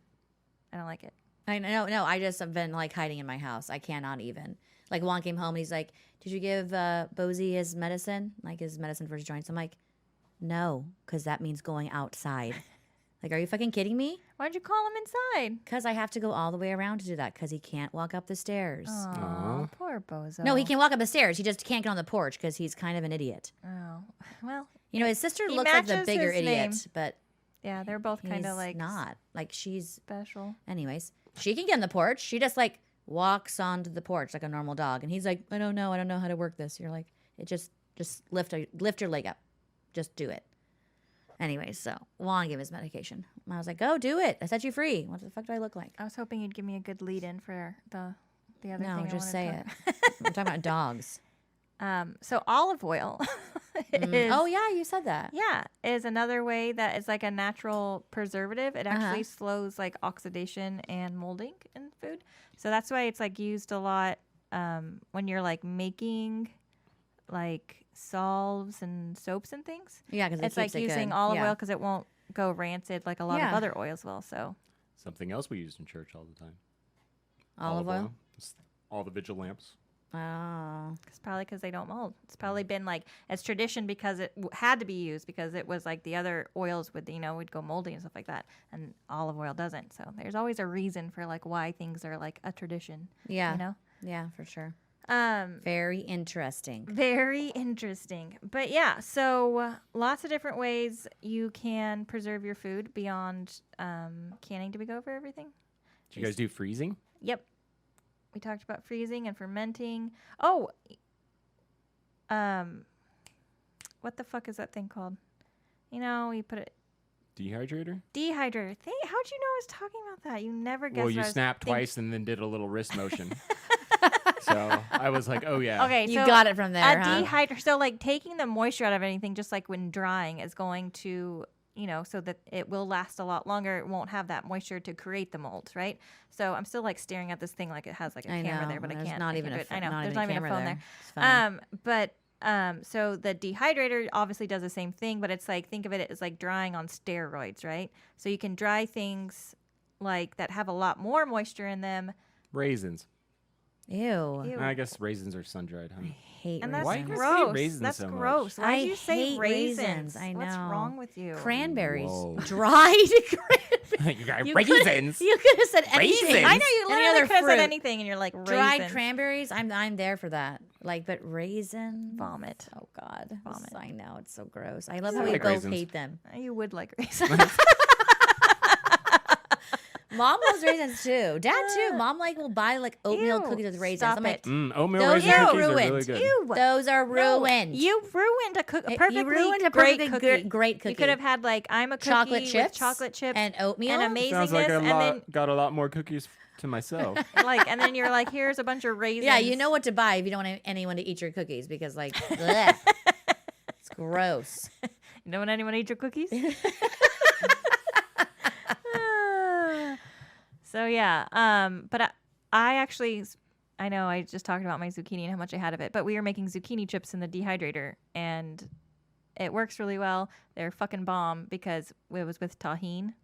I don't like it. I know. No, I just have been like hiding in my house. I cannot even. Like Juan came home and he's like, "Did you give Bozy his medicine? Like his medicine for his joints?" I'm like, "No, because that means going outside." Like, are you fucking kidding me? Why'd you call him inside? Because I have to go all the way around to do that because he can't walk up the stairs. Oh, poor Bozo. No, he can walk up the stairs. He just can't get on the porch because he's kind of an idiot. Oh, well, You know, his sister He looks like the matches bigger his idiot, name. but Yeah, they're both kind of He's like not. Like she's special. anyways. She can get on the porch. She just like walks onto the porch like a normal dog. And he's like, I don't know how to work this. You're like, it just lift your leg up. Just do it. Anyway, so Juan gave him his medication. I was like, go do it. I set you free. What the fuck do I look like? I was hoping you'd give me a good lead in for the other thing. No, I just wanted say to it. We're talking about dogs. So olive oil is, Oh yeah, you said that. yeah, is another way that is like a natural preservative. It actually slows like oxidation and molding in food. So that's why it's like used a lot when you're like making like salves and soaps and things. Yeah, because It's like using olive oil because it won't go rancid like a lot of other oils will. So Something else we used in church all the time. Olive oil. It's all the vigil lamps. Oh, it's probably because they don't mold. It's probably been like it's tradition because it had to be used because it was like the other oils would would go moldy and stuff like that, and olive oil doesn't. So there's always a reason for like why things are like a tradition. yeah, You know. yeah, for sure. Um, Very interesting. Very interesting. But yeah, so lots of different ways you can preserve your food beyond canning. Did we go over everything? Did you guys do freezing? Yep. We talked about freezing and fermenting. Oh, what the fuck is that thing called? You know, you put it Dehydrator? dehydrator. How'd you know I was talking about that? You never guessed. Well, what you I was snapped twice and then did a little wrist motion. So I was like, oh yeah. Okay, You so got it from there, a huh? dehydrator. So like taking the moisture out of anything, just like when drying, is going to so that it will last a lot longer. It won't have that moisture to create the molds, right? So I'm still like staring at this thing like it has like a I camera know. there, but There's I can't. not I even can't a do it. I know. not There's even not even a phone there. It's funny. So the dehydrator obviously does the same thing, but it's like think of it as like drying on steroids, right? So you can dry things like that have a lot more moisture in them. Raisins. Ew. Ew. I guess raisins are sun dried, huh? I hate And raisins. that's Why do you guys hate gross. raisins That's so much? gross. Why I do you say hate raisins? raisins. I What's know. wrong with you? Cranberries. Whoa. Dried cranberries. You got You raisins. You could have said anything. Raisins? I know you Any literally other could have said fruit. anything, and you're like Dried raisins. cranberries. I'm there for that. Like, but raisins. Vomit. Oh God. Vomit. I know it's so gross. I love I how we like both raisins. hate them. You would like raisins. Mom loves raisins too. Dad too. Mom will buy like oatmeal Ew, cookies with raisins. stop I'm like, it. Oatmeal Those raisin are cookies are really ruined. good. Ew. those are No, ruined. you ruined a perfectly You ruined a great perfectly cookie. great cookie. You could have had like I'm a cookie chocolate with chips, chocolate chips and oatmeal. and amazingness, Sounds like and got a lot more cookies to myself. and then you're like, here's a bunch of raisins. Yeah, you know what to buy if you don't want anyone to eat your cookies because like, bleh. It's gross. You don't want anyone to eat your cookies. So yeah, but I actually, I know I just talked about my zucchini and how much I had of it, but we were making zucchini chips in the dehydrator, and it works really well. They're fucking bomb because it was with tahine.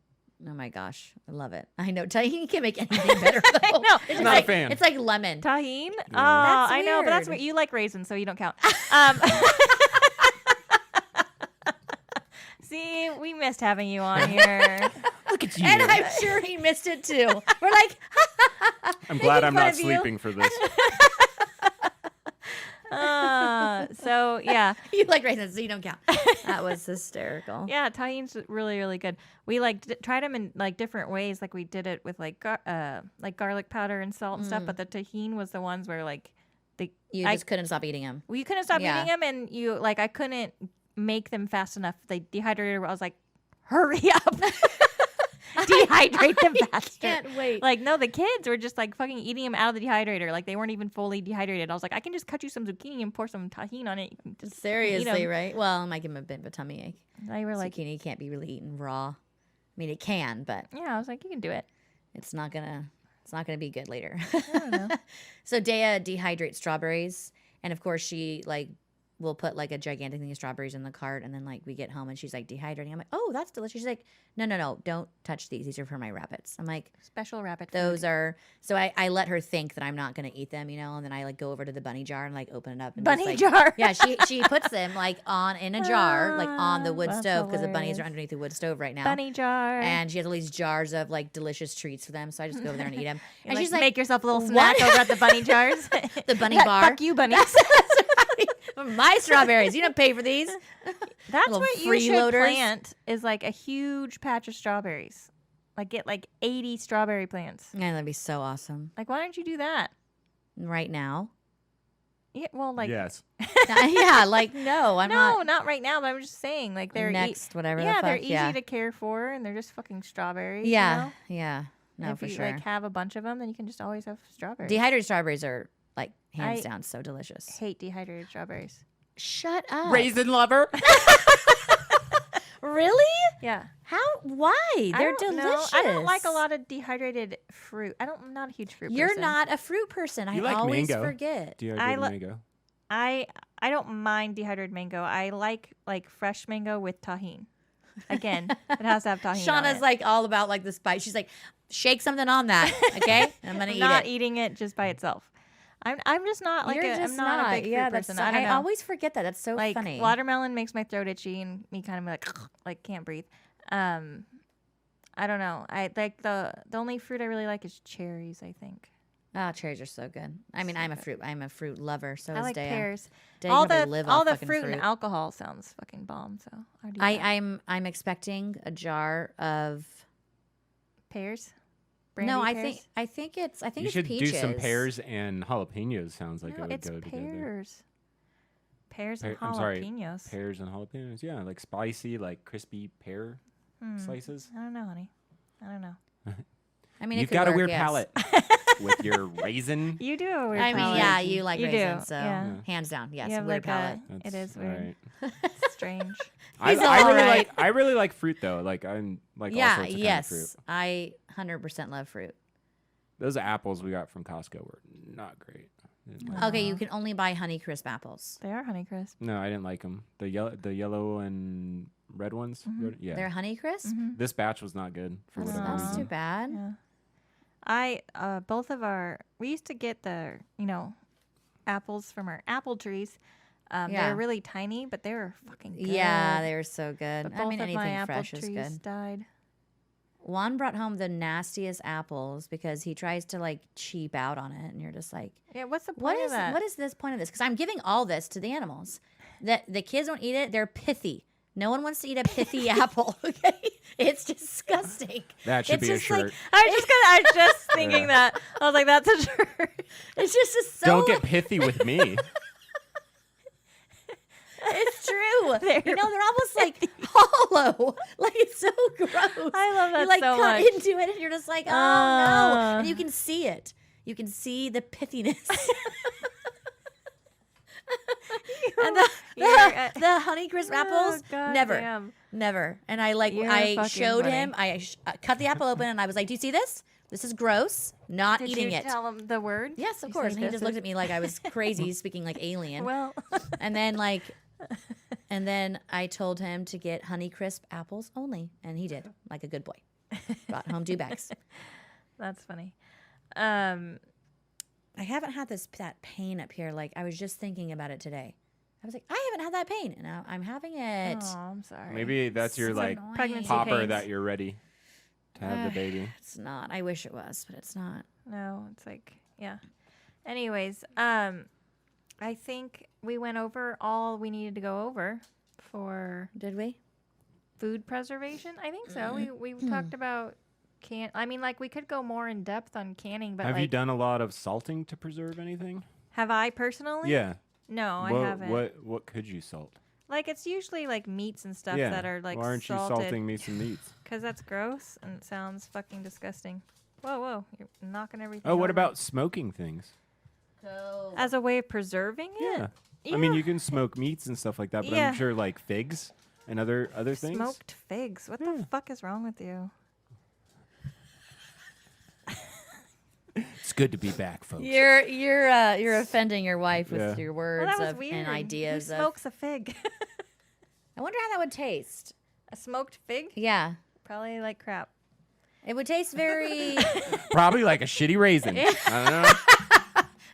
Oh my gosh, I love it. I know tahini can't make anything better. Though. I know. It's Not a like, fan. It's like lemon. Tahine? Oh, That's I know, but that's weird. what you like raisins, so you don't count. See, we missed having you on here. Look at you. And I'm sure he missed it too. We're like, I'm glad I'm fun not of you. sleeping for this. So yeah, you like raisins, so you don't count. That was hysterical. yeah, tahine's really, really good. We tried them in like different ways. Like we did it with like garlic powder and salt and stuff. But the tahine was the ones where like You just couldn't stop eating them. you couldn't stop Yeah. eating them, and you like I couldn't make them fast enough. They dehydrated. I was like, hurry up. Dehydrate them faster. Can't wait. Like, no, the kids were just like fucking eating them out of the dehydrator. Like, they weren't even fully dehydrated. I was like, I can just cut you some zucchini and pour some tahine on it. You can just eat Seriously, 'em. right? Well, it might give him a bit of a tummy ache. They were like, Zucchini can't be really eaten raw. I mean, it can, but yeah, I was like, you can do it. it's not gonna be good later. I don't know. So Dea dehydrates strawberries, and of course she will put like a gigantic thing of strawberries in the cart, and then like we get home and she's like dehydrating. I'm like, oh, that's delicious. She's like, no, don't touch these. These are for my rabbits. I'm like, Special rabbit those food. are. So I let her think that I'm not gonna eat them, and then I like go over to the bunny jar and like open it up. And Bunny just, like, jar. Yeah, she puts them like in a jar, like on the wood That's stove because the bunnies hilarious. are underneath the wood stove right now. Bunny jar. And she has all these jars of like delicious treats for them. So I just go over there and eat them. You're And like, she's like, make yourself a little "What?" snack over at the bunny jars. The bunny Yeah, bar. Fuck you, bunnies. My strawberries. You don't pay for these. That's Little what you should freeloaders. plant is like a huge patch of strawberries. Like get like 80 strawberry plants. Yeah, that'd be so awesome. Like why don't you do that? Right now. Yeah, well, like Yes. Yeah, like no, I'm no, not. not right now. But I'm just saying, like they're Next, whatever. yeah, the fuck. they're easy yeah. to care for, and they're just fucking strawberries. Yeah, you know? yeah. No, if for you sure. like have a bunch of them, then you can just always have strawberries. Dehydrated strawberries are like hands I down so delicious. Hate dehydrated strawberries. Shut up. Raisin lover. Really? Yeah, How? Why? They're I don't know. delicious. I don't like a lot of dehydrated fruit. I'm not a huge fruit You're person. not a fruit person. I You like always mango. forget. Dehydrated mango. I don't mind dehydrated mango. I like fresh mango with tahini. Again, it has to have tahini. on Shauna's it. like all about like the spice. She's like, shake something on that, okay? I'm gonna I'm eat not it. eating it just by itself. I'm just not like You're just I'm not a big fruit that's person. so- I don't know. always forget that. That's so like funny. watermelon makes my throat itchy and me kind of like can't breathe. I don't know. I like the only fruit I really like is cherries. I think Oh, cherries are so good. I mean, I'm a fruit lover. So I is like Dea. pears. Dea all probably the live all off the fucking fruit and alcohol sounds fucking bomb. So I do that. I'm expecting a jar of. Pears. No, Brandy I think it's You it's should peaches. do some pears and jalapenos. Sounds like No, it would it's go together. pears. Pears and I'm sorry, jalapenos. Pears and jalapenos. Yeah, like spicy, like crispy pear slices. I don't know, honey. I don't know. I mean, You've it could got a work, weird yes. palate with your raisin. You do have a weird I mean, palate. yeah, you like You do, raisins, so yeah. hands down, yes, You have weird like palate. it That's is weird. all right. It's strange. He's I all really right. I really like fruit though. Like I'm like all Yeah, sorts of yes, kind of fruit. I 100% love fruit. Those apples we got from Costco were not great. Okay, you can only buy Honeycrisp apples. They are Honeycrisp. No, I didn't like them. The yellow and red ones. Yeah, They're Honeycrisp. this batch was not good for whatever That's reason. too bad. Yeah. Both of we used to get the, apples from our apple trees. Yeah. They're really tiny, but they were fucking good. Yeah, they were so good. But I both mean, of my anything apple fresh is trees good. died. Juan brought home the nastiest apples because he tries to like cheap out on it, and you're just like, Yeah, what's the point what of is that? what is this point of this? Because I'm giving all this to the animals. That the kids don't eat it. They're pithy. No one wants to eat a pithy apple. Okay, it's disgusting. That should It's be a just like- shirt. I was just thinking Yeah. that. I was like, that's a shirt. It's just so. Don't get pithy with me. It's true. They're They're almost like hollow. Like it's so gross. I love that You like so cut much. into it, and you're just like, oh no, Uh. and you can see it. You can see the pithiness. And the Honeycrisp apples, never. Goddamn. Never. And I You're I fucking showed funny. him. I cut the apple open, and I was like, "Do you see this? This is gross. Not Did eating you it." tell him the word? Yes, of You course. said And he this just looked is- at me like I was crazy, speaking like alien. Well, And then I told him to get Honeycrisp apples only, and he did, like a good boy. Brought home 2 bags. that's funny. I haven't had that pain up here. Like I was just thinking about it today. I was like, I haven't had that pain, and now I'm having it. Oh, I'm sorry. Maybe that's your It's like annoying. Pregnancy popper pains. that you're ready to have the baby. It's not. I wish it was, but it's not. No, it's like, yeah. Anyways, I think we went over all we needed to go over for Did we? food preservation. I think so. We talked about I mean, like we could go more in depth on canning, but Have like, you done a lot of salting to preserve anything? have I personally? Yeah. No, I what, haven't. What could you salt? Like it's usually like meats and stuff yeah. that are like Why aren't you salted. salting meats and meats? Because that's gross and it sounds fucking disgusting. Whoa, you're knocking everything. Oh, what over. about smoking things? So as a way of preserving it? Yeah. I mean, you can smoke meats and stuff like that, but Yeah. I'm sure like figs and other things. Smoked figs. What the fuck is wrong with you? It's good to be back, folks. you're offending your wife with Yeah. your Well, words that was of, weird. and ideas Who of. smokes a fig? I wonder how that would taste. A smoked fig? Yeah, Probably like crap. it would taste very. Probably like a shitty raisin. I don't know.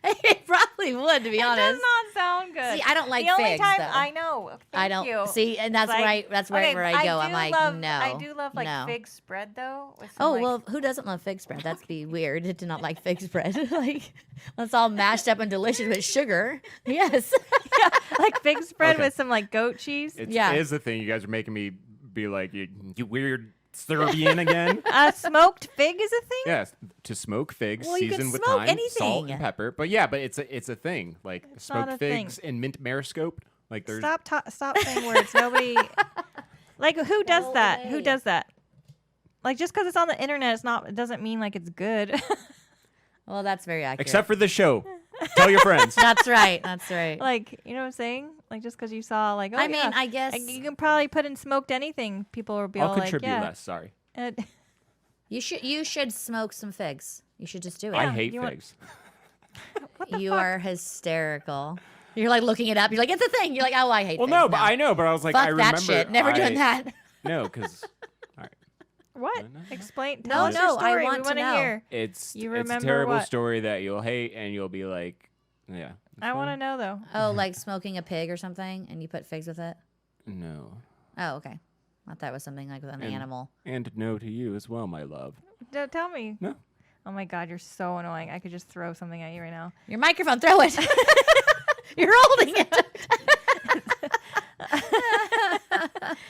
It probably would, to be It does honest. not sound good. See, I don't like the only figs, time though. I know. I don't you. see, and that's Like, right. That's okay, where I go. I'm do like, love, no. I do love like no. fig spread though. With some, Oh like, well, who doesn't love fig spread? That'd be weird to not like fig spread. Like, when it's all mashed up and delicious with sugar. Yes. like fig spread Okay. with some like goat cheese. It Yeah. is the thing. You guys are making me be like, you weird Serbian again. Smoked fig is a thing. Yes, to smoke figs, Well, you can seasoned with smoke thyme, salt, anything. and pepper. But yeah, but it's a thing. Like not smoked a figs and mint mariscope. Like there's Stop saying words. Nobody. Like who does No that? way. Who does that? Like just because it's on the internet, it doesn't mean like it's good. Well, that's very accurate. except for the show. Tell your friends. That's right. That's right. like you know what I'm saying? Like just because you saw like, oh I yeah, mean, I guess like, you can probably put in smoked anything. People will be I'll all contribute like, yeah. less. Sorry. you should smoke some figs. You should just do it. I hate you want- figs. You are hysterical. You're like looking it up. You're like, it's a thing. You're like, oh, I hate Well, figs. no, but I know. But I was like, Fuck I remember. that shit. Never doing that. No, because What? No. Explain. No, Tell us your no, I story. want We to want to know. hear. it's You it's a remember terrible what? story that you'll hate, and you'll be like, yeah. I want to know though. Oh, like smoking a pig or something, and you put figs with it. No. Oh, okay. I thought it was something like with an animal. And no to you as well, my love. Tell me. No. Oh my God, you're so annoying. I could just throw something at you right now. Your microphone, throw it. You're holding it.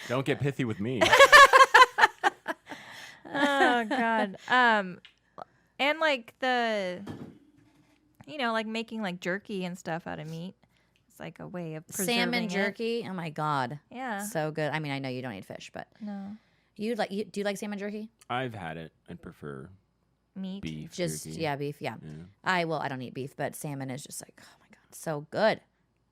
Don't get pithy with me. Oh God. And like like making like jerky and stuff out of meat. It's like a way of preserving Salmon it. jerky. Oh my god. Yeah. So good. I mean, I know you don't eat fish, but No. do you like salmon jerky? I've had it. I'd prefer Meat. beef. Just jerky. yeah, beef. Yeah. Yeah. I don't eat beef, but salmon is just like, oh my god, so good.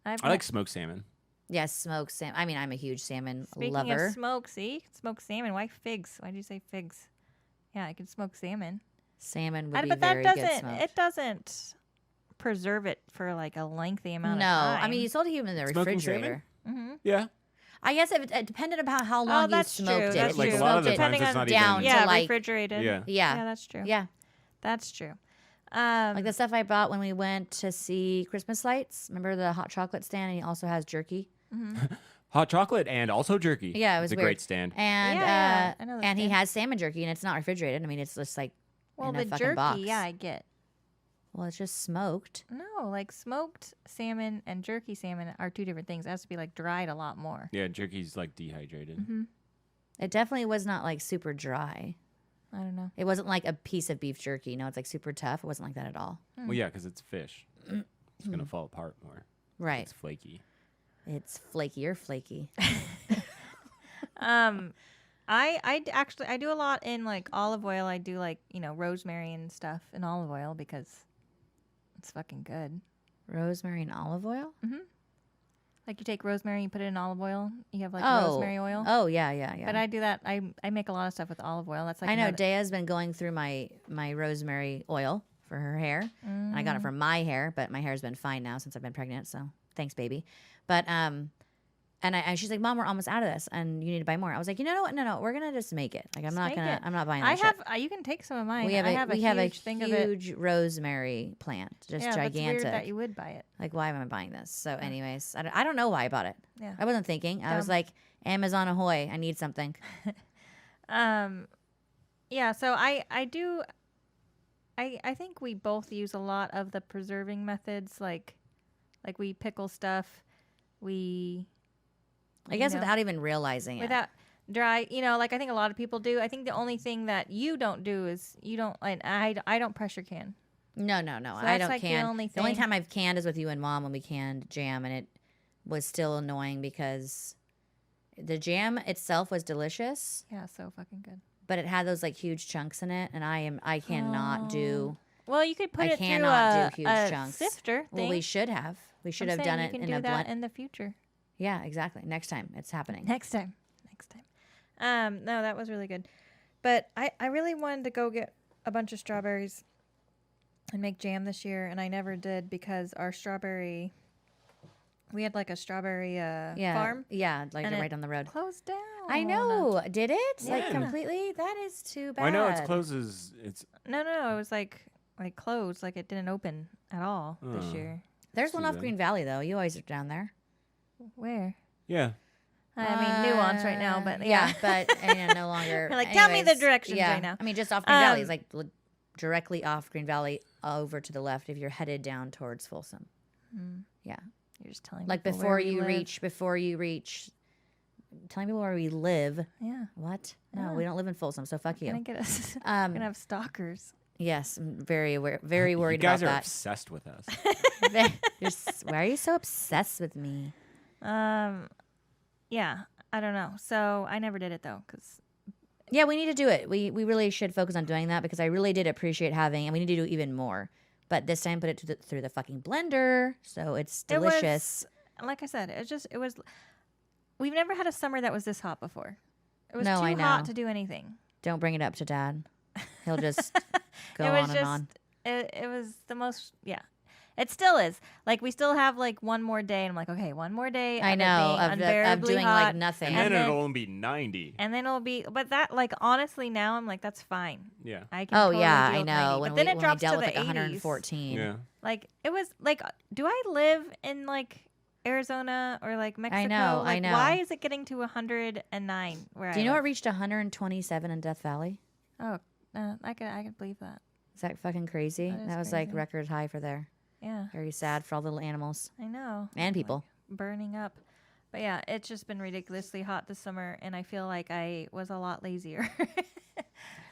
I like smoked salmon. Yes, smoked salmon. I mean, I'm a huge salmon Speaking lover. of smoke, see? Smoked salmon. Why figs? Why'd you say figs? Yeah, I could smoke salmon. Salmon would be But that very good doesn't smoked. doesn't preserve it for like a lengthy amount No, of time. I mean you still have to keep them in the Smoking refrigerator. Mm-hmm. Yeah. I guess it depended upon how long you that's smoked true, it. that's If like you a lot of smoked the it times Depending it's on not down even. to like refrigerated. Yeah. yeah, that's true. yeah. That's true. Like the stuff I bought when we went to see Christmas lights. Remember the hot chocolate stand? And he also has jerky. Hot chocolate and also jerky. Yeah, it was it's a weird. great stand. And Yeah, I know that and he stand. has salmon jerky, and it's not refrigerated. I mean, it's just like Well, in the a fucking jerky, box. yeah, I get. Well, it's just smoked. No, like smoked salmon and jerky salmon are two different things. It has to be like dried a lot more. Yeah, jerky's like dehydrated. Mm-hmm. It definitely was not like super dry. I don't know. It wasn't like a piece of beef jerky. No, it's like super tough. It wasn't like that at all. Well, yeah, because it's fish. It's gonna fall apart more. Right. It's flaky. It's flaky or flaky. I do a lot in like olive oil. I do like rosemary and stuff in olive oil because it's fucking good. Rosemary and olive oil? Like you take rosemary, you put it in olive oil. You have like Oh. rosemary oil. Oh, yeah, yeah, yeah. But I do that. I make a lot of stuff with olive oil. That's like I know another- Daya's been going through my rosemary oil for her hair. And I got it for my hair, but my hair's been fine now since I've been pregnant. So thanks, baby. But and she's like, Mom, we're almost out of this, and you need to buy more. I was like, you know what? No, we're gonna just make it. Like I'm not make gonna. it. I'm not buying I that shit. have. You can take some of mine. We have I have a huge thing of it. huge rosemary plant, just Yeah, that's gigantic. weird that you would buy it. Like, why am I buying this? So, anyways, I don't know why I bought it. Yeah. I wasn't thinking. I was like, Amazon ahoy! I need something. Yeah. So I do. I think we both use a lot of the preserving methods, like we pickle stuff. I guess know, without even realizing it. without dry, like I think a lot of people do. I think the only thing that you don't do is you don't. And I don't pressure can. No. So I that's don't like can. the only The only thing. time I've canned is with you and Mom when we canned jam, and it was still annoying because the jam itself was delicious, Yeah, so fucking good. but it had those like huge chunks in it, and I cannot do. Well, you could put I it through cannot do huge a chunks. sifter thing. Well, we should have. We should I'm have saying done you it can in do a that blend. in the future. Yeah, exactly. Next time it's happening. Next time. No, that was really good. But I really wanted to go get a bunch of strawberries and make jam this year, and I never did because our strawberry. We had like a strawberry farm. Yeah, like and right on the road. Closed down. I know. Did it? Like Yeah. completely? That is too bad. Well, I know it's closes. It's No. It was like closed. Like it didn't open at all this Oh. year. There's one See off that. Green Valley though. You always are down there. Where? Yeah. I mean, nuance right now, but yeah. but no longer. You're like, tell me the anyways, directions right now. I mean, just off Green Valley is like directly off Green Valley over to the left if you're headed down towards Folsom. Yeah, You're just telling like people before where we you live. reach, telling people where we live. Yeah. What? No, Yeah. we don't live in Folsom, so fuck Gonna you. get us. Gonna have stalkers. Yes, I'm very aware, very worried You guys about are that. obsessed with us. Why are you so obsessed with me? Yeah. I don't know. So I never did it though, because Yeah, we need to do it. We really should focus on doing that because I really did appreciate having, and we need to do even more. But this time, put it through the fucking blender, so it's delicious. Like I said, it was. We've never had a summer that was this hot before. It was No, I too hot know. to do anything. Don't bring it up to Dad. He'll just go It was on just. and on. It was the most. Yeah. It still is. Like, we still have, like, one more day. And I'm like, okay, one more day. I of it know, being of unbearably doing hot, like nothing. And then then- it'll only be 90. And then it'll be, but that, like, honestly, now I'm like, that's fine. Yeah. I can Oh totally yeah, deal I with know. 90. When But then we, it when drops we dealt to with the like 80s. 114. Yeah. Like, it was, like, do I live in, like, Arizona or, like, Mexico? know, I Like, know. why is it getting to 109 where Do you I know it live? reached 127 in Death Valley? Oh, I could believe that. Is that fucking crazy? That is That was like crazy. record high for there. Yeah, Very sad for all the little animals I know. and Like, people. burning up. But yeah, it's just been ridiculously hot this summer, and I feel like I was a lot lazier.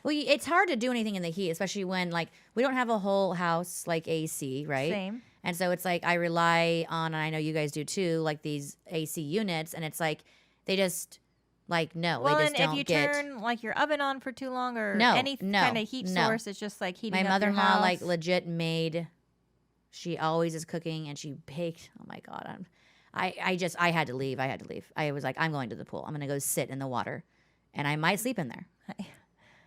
Well, it's hard to do anything in the heat, especially when like we don't have a whole house like AC, right? Same. And so it's like I rely on, and I know you guys do too, like these AC units, and it's like they just like no, Well, they just and don't if you get. turn like your oven on for too long or No, any no, kind of heat no. source, it's just like heating My up your mother-in-law like house. legit made. She always is cooking, and she baked. Oh my god, I had to leave. I was like, I'm going to the pool. I'm gonna go sit in the water, and I might sleep in there.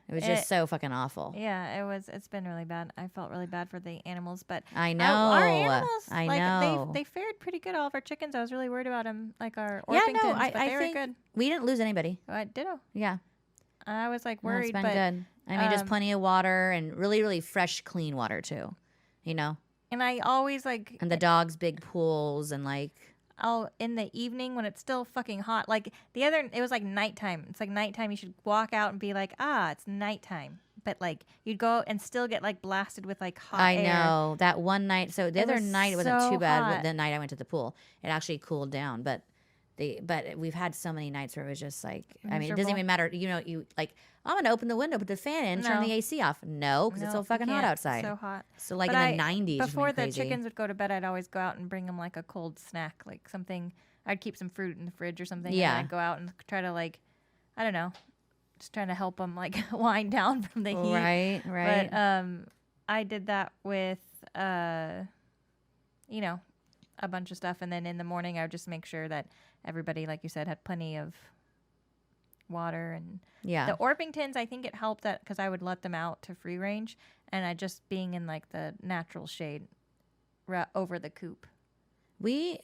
It was just so fucking awful. Yeah, it's been really bad. I felt really bad for the animals, but I know. our animals, I like, know. they fared pretty good. All of our chickens, I was really worried about them, like our Yeah, Orpingtons, no, but they I were think good. we didn't lose anybody. Ditto. Yeah, I was like no, it's worried, been but good. I mean, just um, plenty of water and really, really fresh, clean water too. You know, and I always like and the dogs' big pools and like. in the evening when it's still fucking hot. Like it was like nighttime. It's like nighttime. You should walk out and be like, it's nighttime. But like you'd go out and still get like blasted with like hot I air. know that one night. So the It other was night it wasn't so too bad. hot. The night I went to the pool, it actually cooled down. But we've had so many nights where it was just like, I mean, it doesn't Miserable. even matter. You know, you like, I'm gonna open the window, put the fan in, turn No. the AC off. No, because it's No, so you fucking hot can't. outside. So hot. So like But in the 90s. Before the crazy. chickens would go to bed, I'd always go out and bring them like a cold snack, like something. I'd keep some fruit in the fridge or something. Yeah. And I'd go out and try to like, I don't know, just trying to help them like wind down from the heat. Right, right. But I did that with, you know, a bunch of stuff. And then in the morning, I would just make sure that everybody, like you said, had plenty of water. And yeah. the Orpingtons, I think it helped that because I would let them out to free range. And I just being in like the natural shade over the coop. We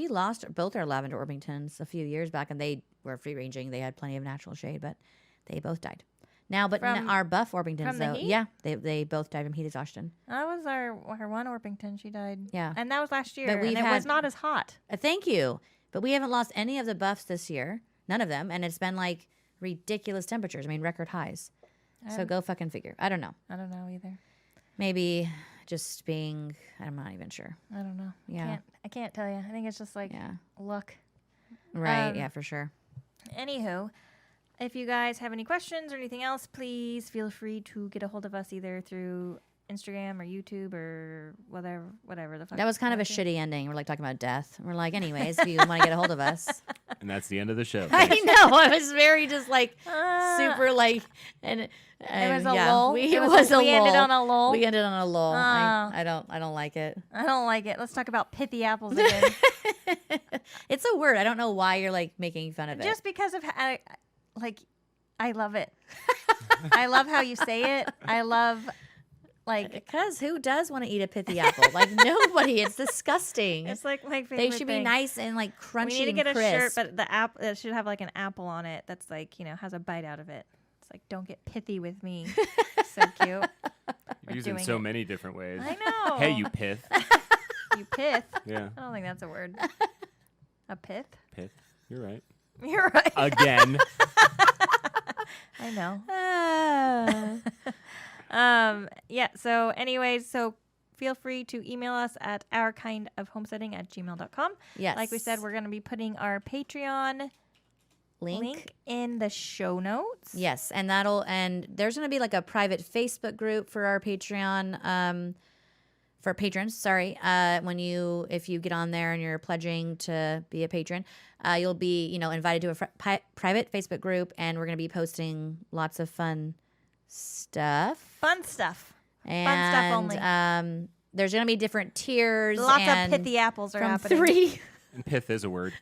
lost both our lavender Orpingtons a few years back, and they were free ranging. They had plenty of natural shade, but they both died. Now, but our buff Orpingtons, from the though, heat? yeah, they both died from heat exhaustion. That was our one Orpington. She died. Yeah. And that was last year. we've And it had- was not as hot. Thank you, but we haven't lost any of the buffs this year, none of them, and it's been like ridiculous temperatures. I mean, record highs. So go fucking figure. I don't know. I don't know either. Maybe just being. I'm not even sure. I don't know. Yeah. I can't tell you. I think it's just like Yeah. luck. Right. Yeah, for sure. Anywho, if you guys have any questions or anything else, please feel free to get a hold of us either through Instagram or YouTube or whatever the fuck. That was kind of a shitty ending. We're like talking about death. We're like, anyways, if you want to get a hold of us. And that's the end of the show. I know. I was very just like super like, and It was a yeah, lull. We It was was a- a we ended lull. on a lull. We ended on a lull. Oh. I don't like it. I don't like it. Let's talk about pithy apples again. It's a word. I don't know why you're like making fun of it. Just because of how, I love it. I love how you say it. I love like because who does want to eat a pithy apple? Like nobody. It's disgusting. it's like my favorite. They should be thing. nice and like crunchy. We need to get and a shirt, crisp. but the app it should have like an apple on it that's like has a bite out of it. It's like don't get pithy with me. So cute. You're using doing so it. many different ways. I know. Hey, you pith. You pith. Yeah. I don't think that's a word. A pith? Pith. You're right. You're right. Again. I know. Ah. Yeah. So anyways, so feel free to email us at ourkindofhomesteading@gmail.com. Yes. Like we said, we're going to be putting our Patreon link in the show notes. Yes, and there's going to be like a private Facebook group for our Patreon for patrons, sorry. If you get on there and you're pledging to be a patron, you'll be, invited to a private Facebook group, and we're going to be posting lots of fun stuff. Fun stuff. And, Fun stuff only. There's going to be different tiers. Lots and of pithy apples are from happening. 3. And pith is a word.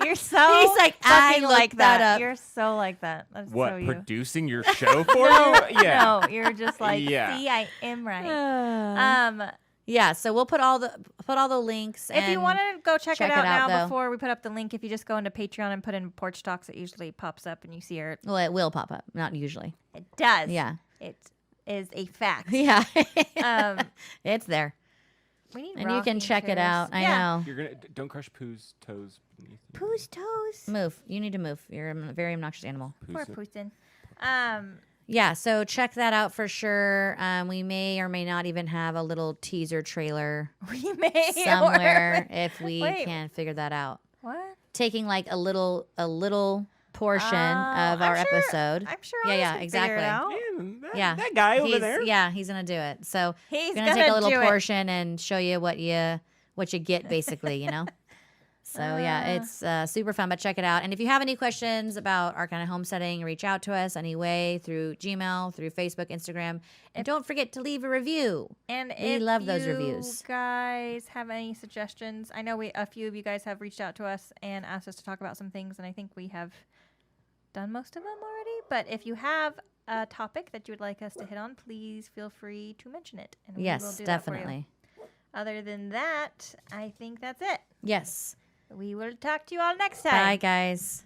You're so He's like, I fucking looked like that that. up. You're so like that. That's What, so you. producing your show for you? Yeah. No, you're just like, Yeah. see, I am right. Yeah, so we'll put all the links. If you want to go check it out now though. before we put up the link, if you just go into Patreon and put in Porch Talks, it usually pops up and you see it. Well, it will pop up, not usually. It does. Yeah. It is a fact. Yeah. Um, It's there. we need And you can rocking check it chairs. out. I Yeah. know. Don't crush Pooh's toes beneath you. Pooh's toes. Move. You need to move. You're a very obnoxious animal. Poor Pooh's- Poostin. Yeah, so check that out for sure. We may or may not even have a little teaser trailer We may somewhere if we Wait. can figure that out. What? Taking like a little portion Oh, of our I'm sure- episode. I'm sure. Yeah, Alex yeah, can exactly. Figure it out. Yeah, That guy over there. Yeah, he's gonna do it. So He's gonna take a little do it. portion and show you what you get, basically. So yeah, it's super fun. But check it out. And if you have any questions about our kind of homesteading, reach out to us anyway through Gmail, through Facebook, Instagram, and don't forget to leave a review. And We if love those you reviews. guys have any suggestions, I know a few of you guys have reached out to us and asked us to talk about some things, and I think we have done most of them already. But if you have a topic that you would like us to hit on, please feel free to mention it, and we will Yes, do that for you. definitely. Other than that, I think that's it. Yes. We will talk to you all next time. Bye, guys.